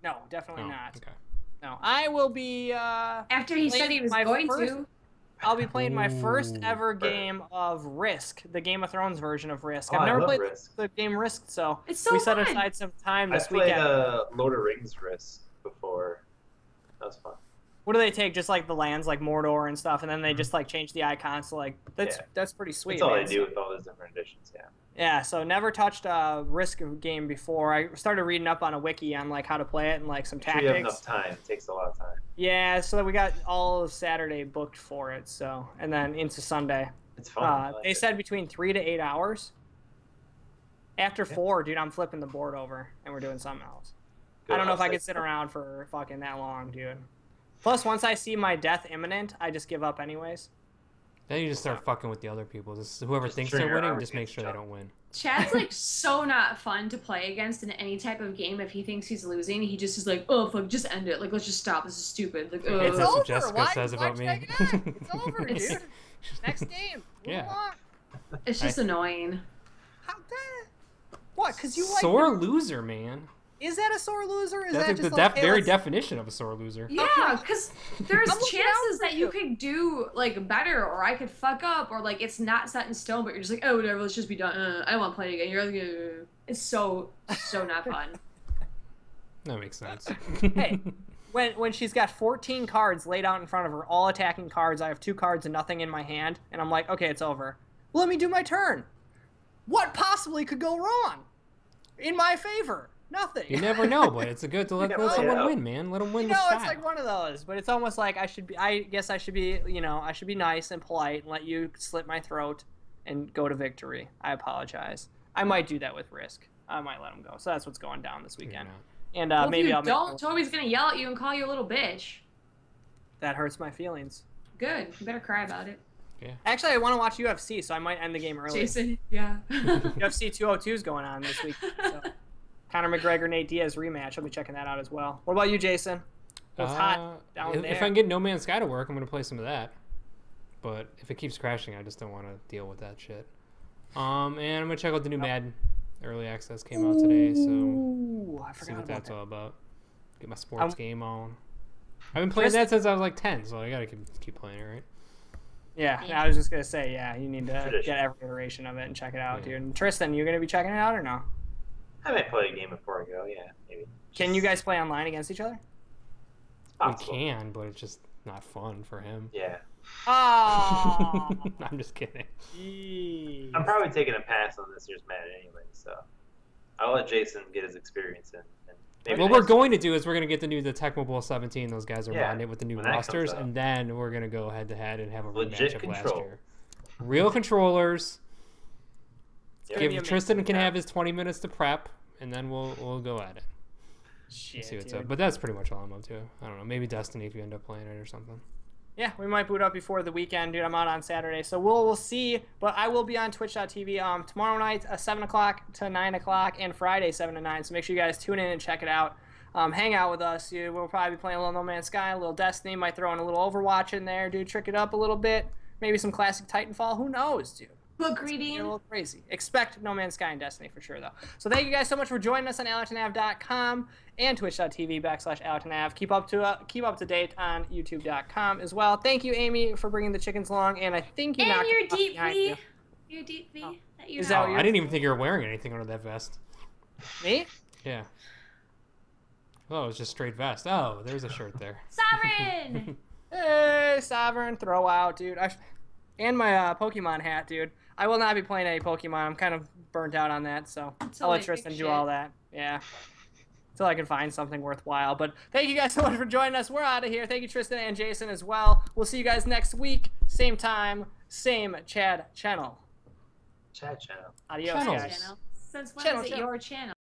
Speaker 1: No, definitely
Speaker 2: Oh,
Speaker 1: not.
Speaker 2: okay.
Speaker 1: No, I will be.
Speaker 3: After he said he was
Speaker 1: my
Speaker 3: going
Speaker 1: first-
Speaker 3: to.
Speaker 1: I'll be playing my first
Speaker 2: Ooh.
Speaker 1: ever game of Risk, the Game of Thrones version of Risk.
Speaker 4: Oh,
Speaker 1: I've
Speaker 4: I
Speaker 1: never
Speaker 4: love
Speaker 1: played
Speaker 4: Risk.
Speaker 1: the game Risk, so
Speaker 3: It's so
Speaker 1: we set
Speaker 3: fun.
Speaker 1: aside some time
Speaker 4: I
Speaker 1: this
Speaker 4: played
Speaker 1: weekend.
Speaker 4: Lord of Rings Risk before. That was fun.
Speaker 1: What do they take? Just like the lands, like Mordor and stuff, and then they just like change the icons. So like that's
Speaker 4: Yeah.
Speaker 1: that's pretty sweet.
Speaker 4: That's all
Speaker 1: man.
Speaker 4: I do with all those different editions, yeah.
Speaker 1: Yeah, so never touched a Risk game before. I started reading up on a wiki on like how to play it and like some
Speaker 4: Sure you have
Speaker 1: tactics.
Speaker 4: enough time. It takes a lot of time.
Speaker 1: Yeah, so we got all of Saturday booked for it. So and then into Sunday.
Speaker 4: It's fun. I like
Speaker 1: They
Speaker 4: it.
Speaker 1: said between 3 to 8 hours. After
Speaker 4: Yeah.
Speaker 1: 4, dude, I'm flipping the board over and we're doing something else.
Speaker 4: Good
Speaker 1: I don't know if I
Speaker 4: outside
Speaker 1: could sit
Speaker 4: stuff.
Speaker 1: around for fucking that long, dude. Plus, once I see my death imminent, I just give up anyways.
Speaker 2: Then you just start fucking with the other people. Just whoever
Speaker 4: Just
Speaker 2: thinks
Speaker 4: turn
Speaker 2: they're
Speaker 4: your
Speaker 2: winning,
Speaker 4: arm
Speaker 2: just make
Speaker 4: against
Speaker 2: sure
Speaker 4: each
Speaker 2: they
Speaker 4: other.
Speaker 2: don't win.
Speaker 3: Chad's like so not fun to play against in any type of game. If he thinks he's losing, he just is like, oh fuck, just end it. Like, let's just stop. This is stupid. Like,
Speaker 2: It's
Speaker 1: It's
Speaker 2: That's what
Speaker 1: over.
Speaker 2: Jessica
Speaker 1: Why-
Speaker 2: says
Speaker 1: why
Speaker 2: about me.
Speaker 1: check it out? It's over,
Speaker 3: It's-
Speaker 1: dude. Next game. Move
Speaker 2: Yeah.
Speaker 1: along.
Speaker 3: it's just annoying.
Speaker 1: How that? What? Because you like
Speaker 2: Sore loser, man.
Speaker 1: Is that a sore loser? Is
Speaker 2: That's
Speaker 1: that
Speaker 2: the
Speaker 1: just like, hey,
Speaker 2: very
Speaker 1: let's-
Speaker 2: definition of a sore loser.
Speaker 3: Yeah, because there's
Speaker 1: I'm looking out
Speaker 3: chances
Speaker 1: for
Speaker 3: that you
Speaker 1: you.
Speaker 3: could do like better, or I could fuck up, or like it's not set in stone, but you're just like, oh whatever, let's just be done. I don't want to play again. You're like, it's so not fun.
Speaker 2: That makes sense.
Speaker 1: Hey. When she's got 14 cards laid out in front of her, all attacking cards, I have 2 cards and nothing in my hand, and I'm like, okay, it's over. Let me do my turn. What possibly could go wrong? In my favor. Nothing.
Speaker 2: You never know, but it's a good to let
Speaker 4: never
Speaker 2: someone
Speaker 4: know.
Speaker 2: win, man. Let them win
Speaker 1: You
Speaker 2: with
Speaker 1: know,
Speaker 2: style.
Speaker 1: it's like one of those, but it's almost like I guess I should be, I should be nice and polite and let you slit my throat and go to victory. I apologize. I might do that with Risk. I might let him go. So that's what's going down this
Speaker 2: You're
Speaker 1: weekend.
Speaker 2: not.
Speaker 1: And
Speaker 3: Well, if
Speaker 1: maybe
Speaker 3: you
Speaker 1: I'll
Speaker 3: don't,
Speaker 1: make
Speaker 3: Toby's gonna yell at you and call you a little bitch.
Speaker 1: that hurts my feelings.
Speaker 3: Good. You better cry about it.
Speaker 1: Actually, I want to watch UFC, so I might end the game early.
Speaker 3: Jason, yeah.
Speaker 1: UFC 202 is going on this week. So. Conor McGregor, Nate Diaz rematch. I'll be checking that out as well. What about you, Jason? What's hot down
Speaker 2: if,
Speaker 1: there?
Speaker 2: If I can get No Man's Sky to work, I'm going to play some of that. But if it keeps crashing, I just don't want to deal with that shit. And I'm going to check out the new Madden. Early access came out today, so
Speaker 1: Ooh, I
Speaker 2: see
Speaker 1: forgot
Speaker 2: what
Speaker 1: about
Speaker 2: that's
Speaker 1: that.
Speaker 2: all about. Get my sports
Speaker 1: I'm-
Speaker 2: game on. I've been playing
Speaker 1: Tristan-
Speaker 2: that since I was like 10, so I got to keep playing it, right?
Speaker 1: Yeah, I was just gonna say, yeah, you need to
Speaker 4: Tradition.
Speaker 1: get every iteration of it and check it out,
Speaker 2: Yeah.
Speaker 1: dude. And Tristan, you gonna be checking it out or no?
Speaker 4: I might play a game before I go, yeah, maybe.
Speaker 1: Can you guys play online against each other?
Speaker 4: It's possible.
Speaker 2: We can, but it's just not fun for him.
Speaker 4: Yeah.
Speaker 1: Oh,
Speaker 2: I'm just kidding.
Speaker 1: jeez.
Speaker 4: I'm probably taking a pass on this year's Madden anyway, so I'll let Jason get his experience in. And maybe
Speaker 2: What we're
Speaker 4: next-
Speaker 2: going to do is we're going to get the Tecmo Bowl 17. Those guys are
Speaker 4: Yeah,
Speaker 2: modding it with the new
Speaker 4: when that comes
Speaker 2: rosters,
Speaker 4: out.
Speaker 2: and then we're going to go head to head and have a
Speaker 4: Legit
Speaker 2: rematch of last
Speaker 4: control.
Speaker 2: year. Real controllers.
Speaker 4: Yeah.
Speaker 1: gonna be
Speaker 2: Give
Speaker 1: amazing.
Speaker 2: Tristan can have his 20 minutes to prep, and then we'll go at it.
Speaker 1: Shit,
Speaker 2: See what's
Speaker 1: dude.
Speaker 2: up. But that's pretty much all I'm up to. I don't know. Maybe Destiny if you end up playing it or something.
Speaker 1: Yeah, we might boot up before the weekend, dude. I'm out on Saturday, so we'll see. But I will be on Twitch.tv tomorrow night, 7 o'clock to 9 o'clock, and Friday 7 to 9. So make sure you guys tune in and check it out. Hang out with us, dude. We'll probably be playing a little No Man's Sky, a little Destiny. Might throw in a little Overwatch in there, dude. Trick it up a little bit. Maybe some classic Titanfall. Who knows, dude?
Speaker 3: Book
Speaker 1: Get a
Speaker 3: reading.
Speaker 1: little crazy. Expect No Man's Sky and Destiny for sure, though. So thank you guys so much for joining us on allertonav.com and twitch.tv/allertonav. Keep up to date on youtube.com as well. Thank you, Amy, for bringing the chickens along, and I think you
Speaker 3: And
Speaker 1: knocked
Speaker 3: your
Speaker 1: them off
Speaker 3: deep
Speaker 1: behind
Speaker 3: V.
Speaker 1: you.
Speaker 3: Your deep V.
Speaker 1: Oh.
Speaker 3: That you
Speaker 1: Is
Speaker 3: know.
Speaker 1: that
Speaker 2: Oh,
Speaker 1: what you're-
Speaker 2: I didn't even think you were wearing anything under that vest.
Speaker 1: Me?
Speaker 2: Yeah. Oh, it was just straight vest. Oh, there's a shirt there.
Speaker 3: Sovereign!
Speaker 1: Hey, Sovereign, throw out, dude. And my Pokemon hat, dude. I will not be playing any Pokemon. I'm kind of burnt out on that, so I'll let Tristan do all that. Yeah. Until I can find something worthwhile. But thank you guys so much for joining us. We're out of here. Thank you, Tristan and Jason, as well. We'll see you guys next week. Same time, same Chad channel.
Speaker 4: Chat channel.
Speaker 1: Adios,
Speaker 2: Channels.
Speaker 1: guys.
Speaker 3: Since when
Speaker 1: Channel,
Speaker 3: is it
Speaker 1: channel.
Speaker 3: your channel?